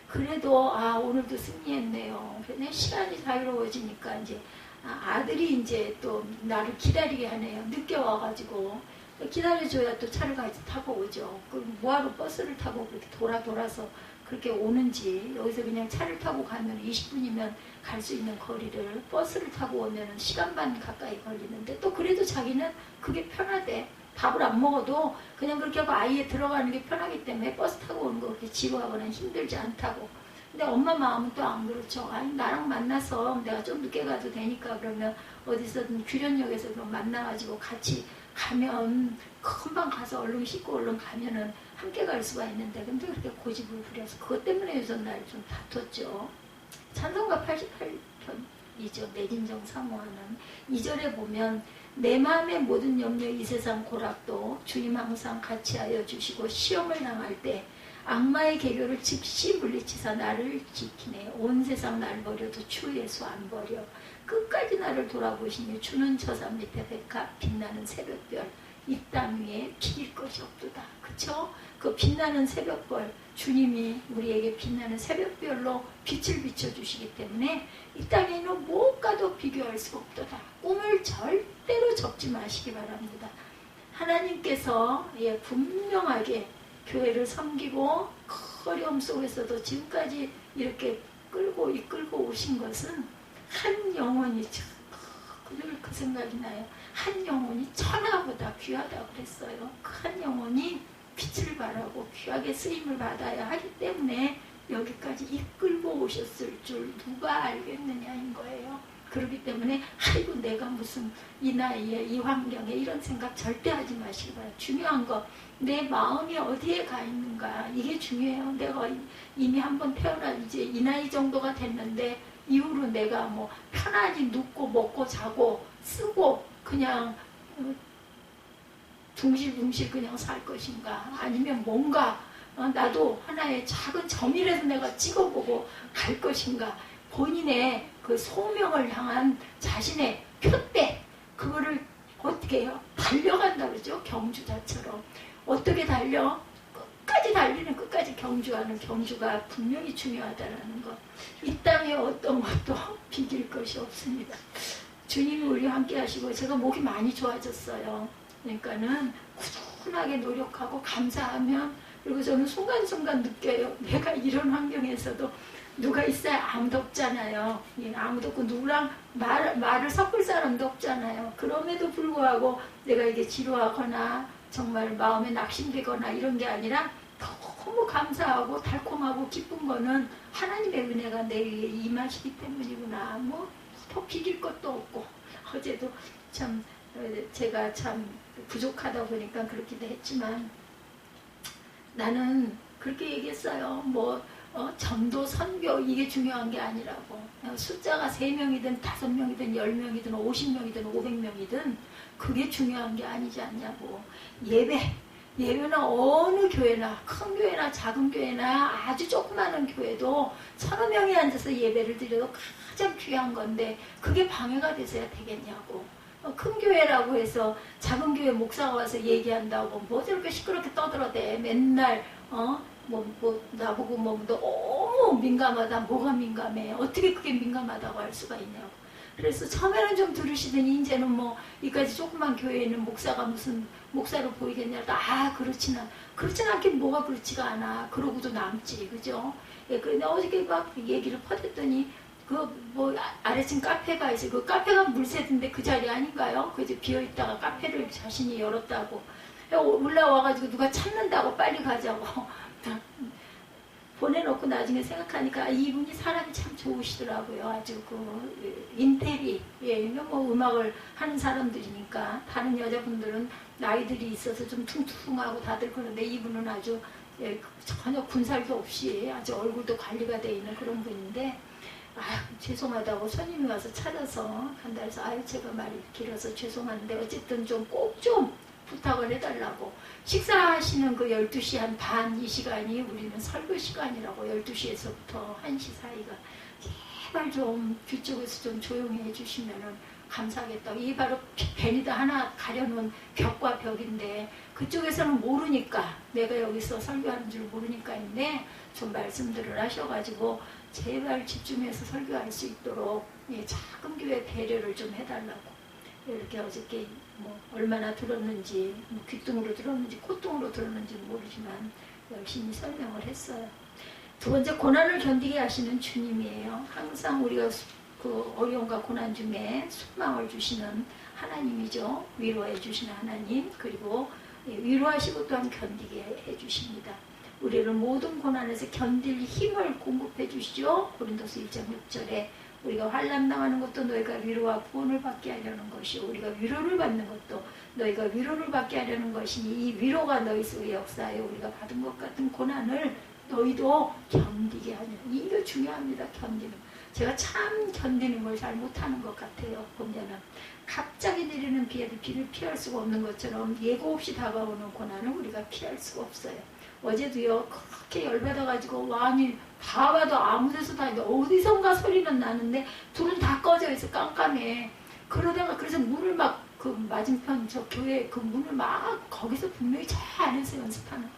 그래도 오늘도 승리했네요. 근데 시간이 자유로워지니까 이제 아들이 이제 또 나를 기다리게 하네요. 늦게 와가지고 기다려줘야 또 차를 같이 타고 오죠. 그럼 뭐하러 버스를 타고 그렇게 돌아서 그렇게 오는지 여기서 그냥 차를 타고 가면 20분이면 갈 수 있는 거리를 버스를 타고 오면 시간 반 가까이 걸리는데 또 그래도 자기는 그게 편하대. 밥을 안 먹어도 그냥 그렇게 하고 아이에 들어가는 게 편하기 때문에 버스 타고 오는 거 그렇게 지루하거나 힘들지 않다고. 근데 엄마 마음은 또 안 그렇죠. 나랑 만나서 내가 좀 늦게 가도 되니까 그러면 어디서든 규련역에서 그럼 만나가지고 같이 가면 금방 가서 얼른 씻고 얼른 가면은 함께 갈 수가 있는데 근데 그렇게 고집을 부려서 그것 때문에 요즘 날 좀 다퉜죠. 찬송가 88편이죠. 내진정 사모하는 2절에 보면 내 마음의 모든 염려 이 세상 고락도 주님 항상 같이하여 주시고 시험을 당할 때 악마의 계교를 즉시 물리치사 나를 지키네. 온 세상 날 버려도 주 예수 안 버려. 끝까지 나를 돌아보시니 주는 저산 밑에 백합 빛나는 새벽별 이 땅 위에 비길 것이 없도다. 그쵸? 그 빛나는 새벽별, 주님이 우리에게 빛나는 새벽별로 빛을 비춰주시기 때문에 이 땅에 있는 무엇과도 비교할 수 없도다. 꿈을 절대로 접지 마시기 바랍니다. 하나님께서 분명하게 교회를 섬기고 그 어려움 속에서도 지금까지 이렇게 이끌고 오신 것은 한 영혼이 늘 그 생각이 나요. 한 영혼이 천하보다 귀하다고 그랬어요. 그 한 영혼이 빛을 발하고 귀하게 쓰임을 받아야 하기 때문에 여기까지 이끌고 오셨을 줄 누가 알겠느냐인 거예요. 그렇기 때문에 아이고 내가 무슨 이 나이에 이 환경에 이런 생각 절대 하지 마시기 바랍니다. 중요한 거 내 마음이 어디에 가 있는가 이게 중요해요. 내가 이미 한번 태어나 이제 이 나이 정도가 됐는데 이후로 내가 뭐 편안히 눕고 먹고 자고 쓰고 그냥 둥실둥실 그냥 살 것인가 아니면 뭔가 나도 하나의 작은 점이라도 내가 찍어보고 갈 것인가 본인의 그 소명을 향한 자신의 표대 그거를 어떻게 해요? 달려간다 그러죠. 경주자처럼 어떻게 달려? 끝까지 달리는 끝까지 경주하는 경주가 분명히 중요하다는 것. 이 땅에 어떤 것도 비길 것이 없습니다. 주님이 우리와 함께 하시고 제가 목이 많이 좋아졌어요. 그러니까는 꾸준하게 노력하고 감사하면 그리고 저는 순간순간 느껴요. 내가 이런 환경에서도 누가 있어야 아무도 없잖아요. 아무도 없고 누구랑 말을 섞을 사람도 없잖아요. 그럼에도 불구하고 내가 이게 지루하거나 정말 마음에 낙심되거나 이런 게 아니라 너무 감사하고 달콤하고 기쁜 거는 하나님의 은혜가 내 위에 임하시기 때문이구나. 뭐 더 비길 것도 없고 어제도 참 제가 참 부족하다 보니까 그렇기도 했지만 나는 그렇게 얘기했어요. 뭐 전도, 선교 이게 중요한 게 아니라고. 숫자가 3명이든 5명이든 10명이든 50명이든 500명이든 그게 중요한 게 아니지 않냐고. 예배는 어느 교회나 큰 교회나 작은 교회나 아주 조그마한 교회도 서너 명이 앉아서 예배를 드려도 가장 귀한 건데 그게 방해가 돼서야 되겠냐고. 큰 교회라고 해서 작은 교회 목사가 와서 얘기한다고 뭐 저렇게 시끄럽게 떠들어대 맨날 나보고 너무 민감하다. 뭐가 민감해? 어떻게 그게 민감하다고 할 수가 있냐고. 그래서 처음에는 좀 들으시더니 이제는 뭐 이까지 조그만 교회에 있는 목사가 무슨 목사로 보이겠냐. 그렇진 않긴 뭐가 그렇지가 않아. 그러고도 남지. 그죠? 그런데 어저께 막 얘기를 퍼댔더니 아래층 카페가 있어요. 그 카페가 물새던데 그 자리 아닌가요? 그 이제 비어있다가 카페를 자신이 열었다고. 올라와가지고 누가 찾는다고 빨리 가자고. 보내놓고 나중에 생각하니까 이분이 사람이 참 좋으시더라고요. 아주 인테리, 뭐 음악을 하는 사람들이니까 다른 여자분들은 나이들이 있어서 좀 퉁퉁하고 다들 그런데 이분은 아주 전혀 군살도 없이 아주 얼굴도 관리가 돼 있는 그런 분인데 죄송하다고 손님이 와서 찾아서 한다 해서 제가 말이 길어서 죄송한데 어쨌든 좀 꼭 좀 부탁을 해달라고. 식사하시는 그 12시 한 반 이 시간이 우리는 설교 시간이라고 12시에서부터 1시 사이가 제발 좀 뒤쪽에서 좀 조용히 해주시면은 감사하겠다. 이 바로 베니다 하나 가려놓은 벽과 벽인데 그쪽에서는 모르니까 내가 여기서 설교하는 줄 모르니까인데 좀 말씀들을 하셔가지고 제발 집중해서 설교할 수 있도록 작은 교회 배려를 좀 해달라고. 이렇게 어저께 얼마나 들었는지 귀뚱으로 들었는지 콧등으로 들었는지 모르지만 열심히 설명을 했어요. 두 번째, 고난을 견디게 하시는 주님이에요. 항상 우리가 그 어려움과 고난 중에 소망을 주시는 하나님이죠. 위로해 주시는 하나님. 그리고 위로하시고 또한 견디게 해주십니다. 우리를 모든 고난에서 견딜 힘을 공급해 주시죠. 고린도서 1장 6절에 우리가 환난 당하는 것도 너희가 위로와 구원을 받게 하려는 것이 우리가 위로를 받는 것도 너희가 위로를 받게 하려는 것이니 이 위로가 너희 속에 역사하여 우리가 받은 것 같은 고난을 너희도 견디게 하는. 이게 중요합니다. 견디는. 제가 참 견디는 걸 잘 못하는 것 같아요. 보면은 갑자기 내리는 비를 피할 수가 없는 것처럼 예고 없이 다가오는 고난을 우리가 피할 수가 없어요. 어제도요 그렇게 열받아가지고 아니 다 봐도 아무 데서 다 어디선가 소리는 나는데 불은 다 꺼져 있어. 깜깜해. 그러다가 그래서 물을 막 그 맞은편 저 교회 그 문을 막 거기서 분명히 저 안에서 연습하는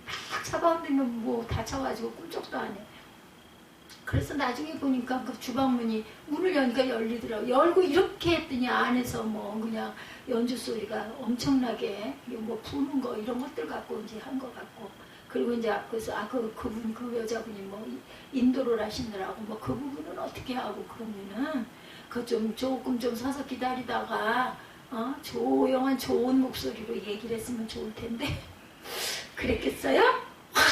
막 잡아당기면 뭐 다쳐가지고 꿈쩍도 안 해. 그래서 나중에 보니까 그 주방문이 문을 여니까 열리더라고. 열고 이렇게 했더니 안에서 뭐 그냥 연주 소리가 엄청나게 뭐 부는 거 이런 것들 갖고 이제 한 것 같고. 그리고 이제 앞에서 그분 그 여자분이 뭐 인도를 하시느라고 뭐 그 부분은 어떻게 하고 그러면은 그 좀 조금 좀 서서 기다리다가 조용한 좋은 목소리로 얘기를 했으면 좋을 텐데 그랬겠어요? 확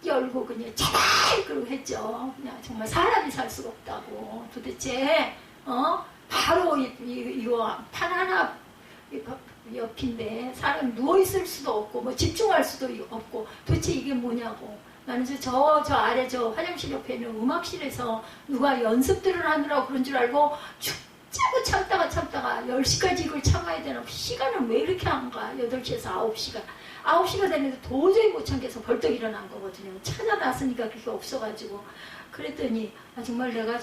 열고 그냥 제발 그러고 했죠. 그냥 정말 사람이 살 수가 없다고. 도대체 바로 이거 판 하나 옆인데 사람이 누워있을 수도 없고 뭐 집중할 수도 없고 도대체 이게 뭐냐고. 나는 저 아래 저 화장실 옆에 있는 음악실에서 누가 연습들을 하느라고 그런 줄 알고 죽자고 참다가 10시까지 이걸 참아야 되나. 시간은 왜 이렇게 한가. 8시에서 9시가 9시가 됐는데 도저히 못 참겠어 벌떡 일어난 거거든요. 찾아놨으니까 그게 없어가지고. 그랬더니 정말 내가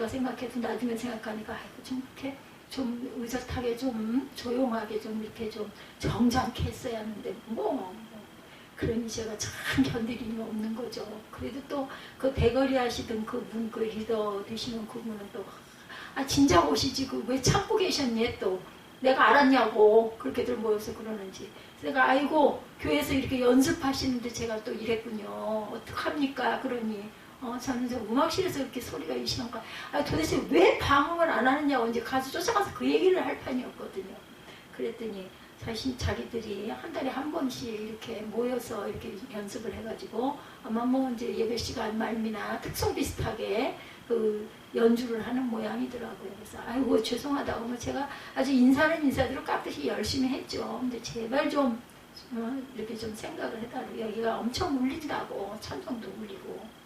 생각해도 나중에 생각하니까 아이고 좀 이렇게 좀 의젓하게 좀 조용하게 좀 이렇게 좀 정장케 했어야 하는데 그러니 제가 참 견딜 힘이 없는 거죠. 그래도 또 그 대거리 하시던 그분 그 리더 되시는 그분은 또 진작 오시지 그 왜 참고 계셨니 또 내가 알았냐고 그렇게들 모여서 그러는지. 내가 아이고 교회에서 이렇게 연습하시는데 제가 또 이랬군요. 어떡합니까 그러니 저는 저 음악실에서 이렇게 소리가 이시한가. 도대체 왜 방음을 안 하느냐고 이제 가서 쫓아가서 그 얘기를 할 판이었거든요. 그랬더니 자기들이 한 달에 한 번씩 이렇게 모여서 이렇게 연습을 해가지고 아마 뭐 이제 예배 시간 말미나 특송 비슷하게 그 연주를 하는 모양이더라고요. 그래서 아이고 죄송하다고 뭐 제가 아주 인사는 인사대로 깍듯이 열심히 했죠. 근데 제발 좀 이렇게 좀 생각을 해달라고. 여기가 엄청 울린다고. 천정도 울리고.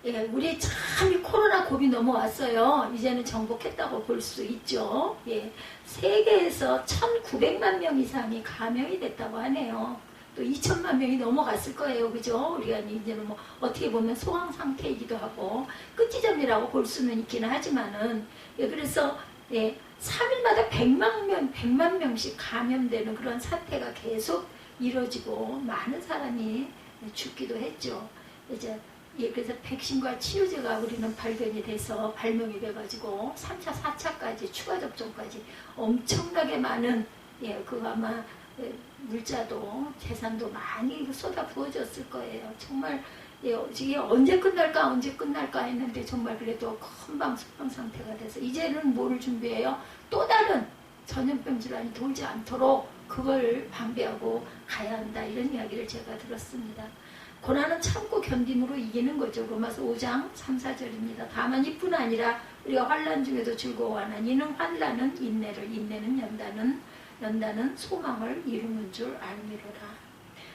예, 우리 참 코로나 고비 넘어왔어요. 이제는 정복했다고 볼 수 있죠. 예, 세계에서 1900만 명 이상이 감염이 됐다고 하네요. 또 2000만 명이 넘어갔을 거예요. 그죠? 우리가 이제는 뭐 어떻게 보면 소강 상태이기도 하고 끝지점이라고 볼 수는 있기는 하지만은 예, 그래서 예, 3일마다 100만 명씩 감염되는 그런 사태가 계속 이루어지고 많은 사람이 죽기도 했죠. 이제 예, 그래서 백신과 치료제가 우리는 발견이 돼서 발명이 돼가지고 3차, 4차까지 추가 접종까지 엄청나게 많은 예, 그 아마 예, 물자도 재산도 많이 쏟아 부어졌을 거예요. 정말 예, 이게 언제 끝날까 했는데 정말 그래도 금방 속방 상태가 돼서 이제는 뭐를 준비해요? 또 다른 전염병 질환이 돌지 않도록 그걸 방비하고 가야 한다. 이런 이야기를 제가 들었습니다. 고난은 참고 견딤으로 이기는 거죠. 로마서 5장 3, 4절입니다. 다만 이뿐 아니라 우리가 환난 중에도 즐거워하는 이는 환난은 인내를, 인내는 연단은 소망을 이루는 줄 알미로라.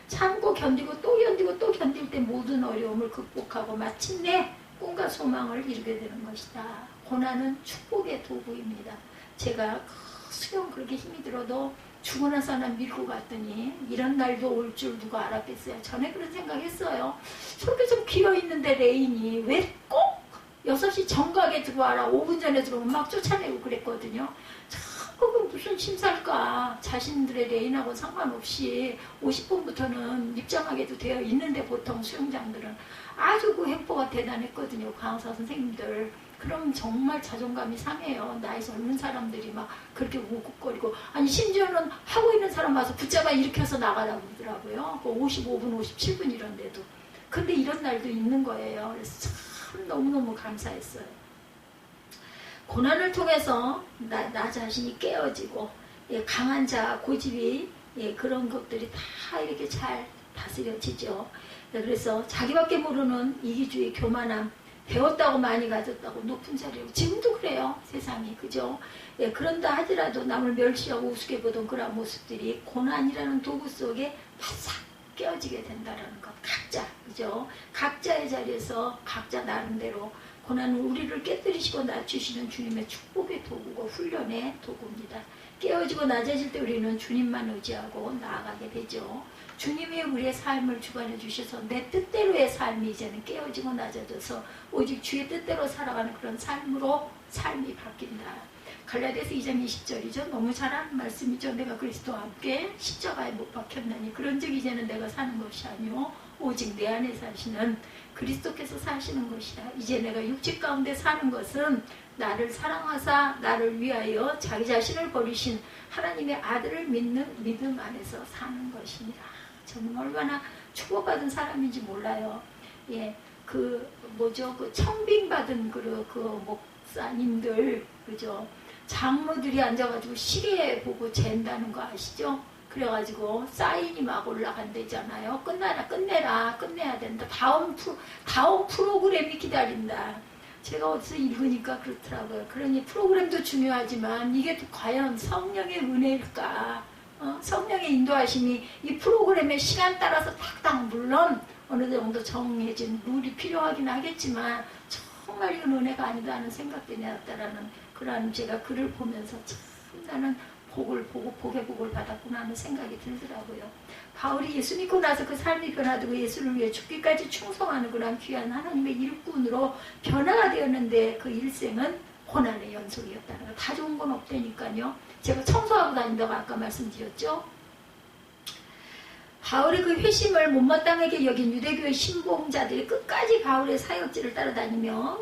참고 견디고 또 견디고 또 견딜 때 모든 어려움을 극복하고 마침내 꿈과 소망을 이루게 되는 것이다. 고난은 축복의 도구입니다. 제가 수영 그렇게 힘이 들어도 죽고 나서 하나 밀고 갔더니 이런 날도 올 줄 누가 알았겠어요. 전에 그런 생각했어요. 저렇게 좀 비어있는데 레인이 왜 꼭 6시 정각에 들어와라 5분 전에 들어오면 막 쫓아내고 그랬거든요. 그건 무슨 심사일까. 자신들의 레인하고 상관없이 50분부터는 입장하게도 되어 있는데 보통 수영장들은 아주 그 행보가 대단했거든요. 강사 선생님들. 그럼 정말 자존감이 상해요. 나이 젊은 사람들이 막 그렇게 우국거리고 아니 심지어는 하고 있는 사람 와서 붙잡아 일으켜서 나가라고 그러더라고요. 55분, 57분 이런데도. 근데 이런 날도 있는 거예요. 그래서 참 너무너무 감사했어요. 고난을 통해서 나 자신이 깨어지고 예, 강한 자, 고집이 예, 그런 것들이 다 이렇게 잘 다스려지죠. 예, 그래서 자기밖에 모르는 이기주의, 교만함, 배웠다고 많이 가졌다고 높은 자리로 지금도 그래요. 세상이. 그죠? 예, 그런다 하더라도 남을 멸시하고 우습게 보던 그런 모습들이 고난이라는 도구 속에 바싹 깨어지게 된다는 것. 각자. 그죠? 각자의 자리에서 각자 나름대로 고난은 우리를 깨뜨리시고 낮추시는 주님의 축복의 도구고 훈련의 도구입니다. 깨어지고 낮아질 때 우리는 주님만 의지하고 나아가게 되죠. 주님이 우리의 삶을 주관해 주셔서 내 뜻대로의 삶이 이제는 깨어지고 낮아져서 오직 주의 뜻대로 살아가는 그런 삶으로 삶이 바뀐다. 갈라디아서 2장 20절이죠. 너무 잘 아는 말씀이죠. 내가 그리스도와 함께 십자가에 못 박혔나니 그런즉 이제는 내가 사는 것이 아니오 오직 내 안에 사시는 그리스도께서 사시는 것이다. 이제 내가 육체 가운데 사는 것은 나를 사랑하사 나를 위하여 자기 자신을 버리신 하나님의 아들을 믿는 믿음 안에서 사는 것입니다. 저는 얼마나 축복받은 사람인지 몰라요. 예, 그 청빙받은 그 목사님들, 그죠? 장로들이 앉아가지고 시계 보고 잰다는 거 아시죠? 그래가지고 사인이 막 올라간대잖아요. 끝내야 된다. 다음 프로그램이 기다린다. 제가 어디서 읽으니까 그렇더라고요. 그러니 프로그램도 중요하지만 이게 과연 성령의 은혜일까? 성령의 인도하심이 이 프로그램의 시간 따라서 탁탁, 물론 어느 정도 정해진 룰이 필요하긴 하겠지만 정말 이건 은혜가 아니다 하는 생각들이 났다라는 그런 제가 글을 보면서 참 나는 복의 복을 받았구나 하는 생각이 들더라고요. 바울이 예수 믿고 나서 그 삶이 변화되고 예수를 위해 죽기까지 충성하는 그런 귀한 하나님의 일꾼으로 변화가 되었는데 그 일생은 고난의 연속이었다는 거. 다 좋은 건 없다니까요. 제가 청소하고 다닌다고 아까 말씀드렸죠. 바울의 그 회심을 못마땅하게 여긴 유대교의 신봉자들이 끝까지 바울의 사역지를 따라다니며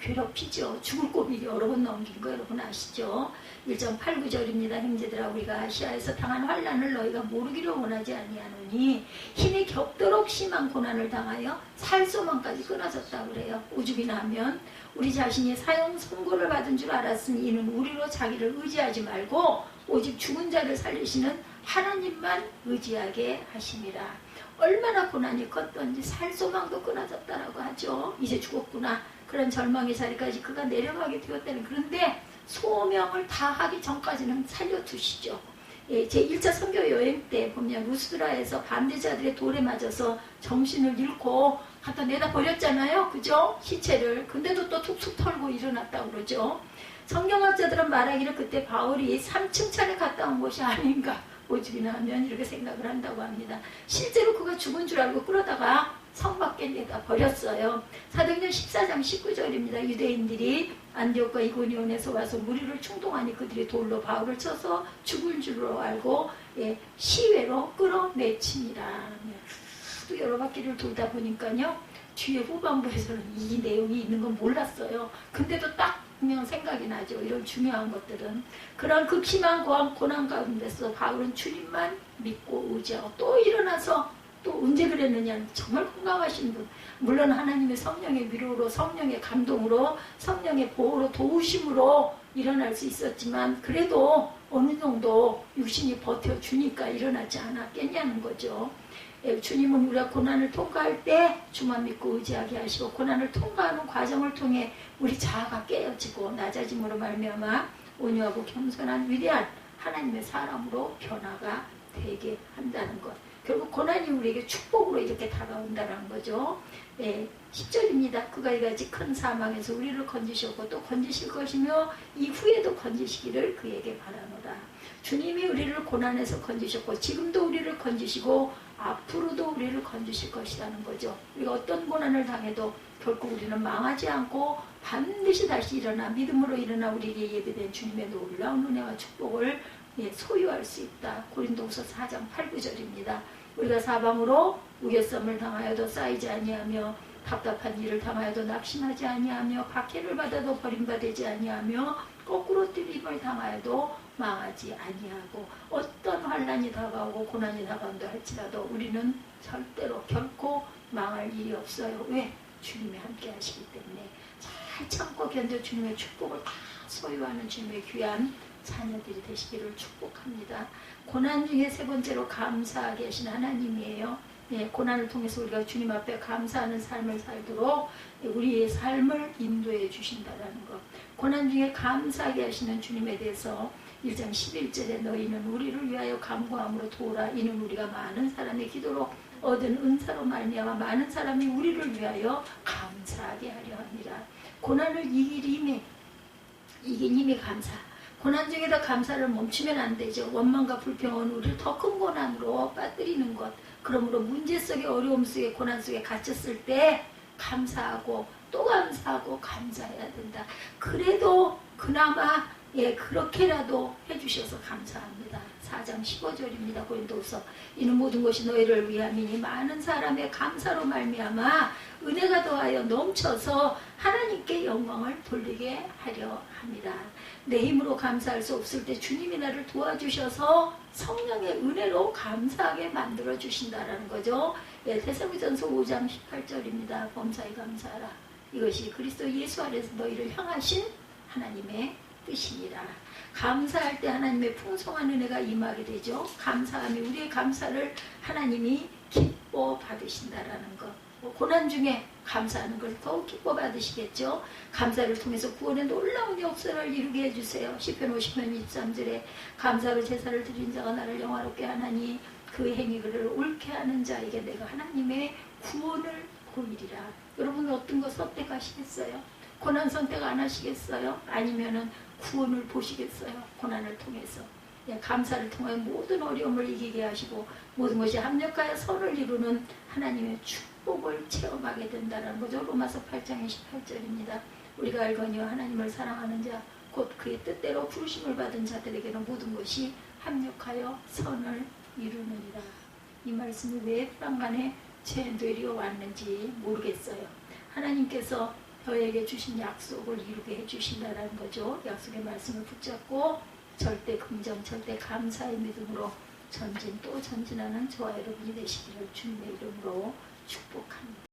괴롭히죠. 죽을 고비 여러 번 넘긴 거 여러분 아시죠? 1장 8, 9절입니다. 형제들아 우리가 아시아에서 당한 환난을 너희가 모르기를 원하지 아니하노니 힘이 겹도록 심한 고난을 당하여 살소망까지 끊어졌다 그래요. 오죽이나 하면 우리 자신이 사형 선고를 받은 줄 알았으니 이는 우리로 자기를 의지하지 말고 오직 죽은 자를 살리시는 하나님만 의지하게 하심이라. 얼마나 고난이 컸던지 살소망도 끊어졌다라고 하죠. 이제 죽었구나. 그런 절망의 자리까지 그가 내려가게 되었다는. 그런데 소명을 다 하기 전까지는 살려두시죠. 예, 제 1차 선교 여행 때 보면 루스드라에서 반대자들의 돌에 맞아서 정신을 잃고 갖다 내다 버렸잖아요. 그죠? 시체를. 근데도 또 툭툭 털고 일어났다고 그러죠. 성경학자들은 말하기를 그때 바울이 3층 차에 갔다 온 것이 아닌가 오죽이나 하면 이렇게 생각을 한다고 합니다. 실제로 그가 죽은 줄 알고 끌어다가 성 밖에 내다 버렸어요. 사도행전 14장 19절입니다. 유대인들이 안디옥과 이고니온에서 와서 무리를 충동하니 그들이 돌로 바울을 쳐서 죽은 줄로 알고 시외로 끌어내치니라. 또 여러 바퀴를 돌다 보니까요. 뒤에 후반부에서는 이 내용이 있는 건 몰랐어요. 근데도 딱 분명 생각이 나죠. 이런 중요한 것들은. 그런 극심한 고난 가운데서 바울은 주님만 믿고 의지하고 또 일어나서 또 언제 그랬느냐. 정말 건강하신 분. 물론 하나님의 성령의 위로로 성령의 감동으로 성령의 보호로 도우심으로 일어날 수 있었지만 그래도 어느 정도 육신이 버텨주니까 일어나지 않았겠냐는 거죠. 주님은 우리가 고난을 통과할 때 주만 믿고 의지하게 하시고 고난을 통과하는 과정을 통해 우리 자아가 깨어지고 낮아짐으로 말미암아 온유하고 겸손한 위대한 하나님의 사람으로 변화가 되게 한다는 것. 결국 고난이 우리에게 축복으로 이렇게 다가온다는 거죠. 10절입니다. 그가 이같이 큰 사망에서 우리를 건지셨고 또 건지실 것이며 이후에도 건지시기를 그에게 바라노라. 주님이 우리를 고난에서 건지셨고 지금도 우리를 건지시고 앞으로도 우리를 건지실 것이라는 거죠. 우리가 어떤 고난을 당해도 결국 우리는 망하지 않고 반드시 다시 일어나 믿음으로 일어나 우리에게 예배된 주님의 놀라운 은혜와 축복을 소유할 수 있다. 고린도후서 4장 8, 9절입니다. 우리가 사방으로 우겨쌈을 당하여도 쌓이지 아니하며 답답한 일을 당하여도 낙심하지 아니하며 박해를 받아도 버림받지 아니하며 거꾸로 뜨림을 당하여도 망하지 아니하고 어떤 환난이 다가오고 고난이 다가온다 할지라도 우리는 절대로 결코 망할 일이 없어요. 왜? 주님이 함께 하시기 때문에 잘 참고 견뎌 주님의 축복을 다 소유하는 주님의 귀한 자녀들이 되시기를 축복합니다. 고난 중에 세 번째로 감사하게 하신 하나님이에요. 고난을 통해서 우리가 주님 앞에 감사하는 삶을 살도록 우리의 삶을 인도해 주신다는 것. 고난 중에 감사하게 하시는 주님에 대해서 1장 11절에 너희는 우리를 위하여 간구함으로 도우라. 이는 우리가 많은 사람의 기도로 얻은 은사로 말미암아 많은 사람이 우리를 위하여 감사하게 하려 합니다. 고난을 이긴 힘이 감사. 고난 중에도 감사를 멈추면 안 되죠. 원망과 불평은 우리를 더 큰 고난으로 빠뜨리는 것. 그러므로 문제 속에 어려움 속에 고난 속에 갇혔을 때 감사하고 또 감사하고 감사해야 된다. 그래도 그나마 그렇게라도 해주셔서 감사합니다. 4장 15절입니다. 고린도후서 이는 모든 것이 너희를 위함이니 많은 사람의 감사로 말미암아 은혜가 더하여 넘쳐서 하나님께 영광을 돌리게 하려 합니다. 내 힘으로 감사할 수 없을 때 주님이 나를 도와주셔서 성령의 은혜로 감사하게 만들어 주신다라는 거죠. 데살로니가전서 5장 18절입니다. 범사에 감사하라. 이것이 그리스도 예수 안에서 너희를 향하신 하나님의 뜻이니라. 감사할 때 하나님의 풍성한 은혜가 임하게 되죠. 감사함이 우리의 감사를 하나님이 기뻐 받으신다라는 것. 고난 중에 감사하는 걸 더욱 기뻐 받으시겠죠. 감사를 통해서 구원의 놀라운 역사를 이루게 해주세요. 시편 50편 23절에 감사로 제사를 드린 자가 나를 영화롭게 하나니 그 행위 그를 옳게 하는 자에게 내가 하나님의 구원을 보이리라. 여러분 어떤 것 선택하시겠어요? 고난 선택 안 하시겠어요? 아니면은 구원을 보시겠어요? 고난을 통해서. 감사를 통해 모든 어려움을 이기게 하시고 모든 것이 합력하여 선을 이루는 하나님의 축복을 체험하게 된다는 거죠. 로마서 8장 28절입니다. 우리가 알거니와 하나님을 사랑하는 자 곧 그의 뜻대로 부르심을 받은 자들에게는 모든 것이 합력하여 선을 이루느니라. 이 말씀이 왜 불안간에 제 뇌리에 왔는지 모르겠어요. 하나님께서 저에게 주신 약속을 이루게 해주신다는 거죠. 약속의 말씀을 붙잡고 절대 긍정, 절대 감사의 믿음으로 전진 또 전진하는 저와 여러분이 되시기를 주님의 이름으로 축복합니다.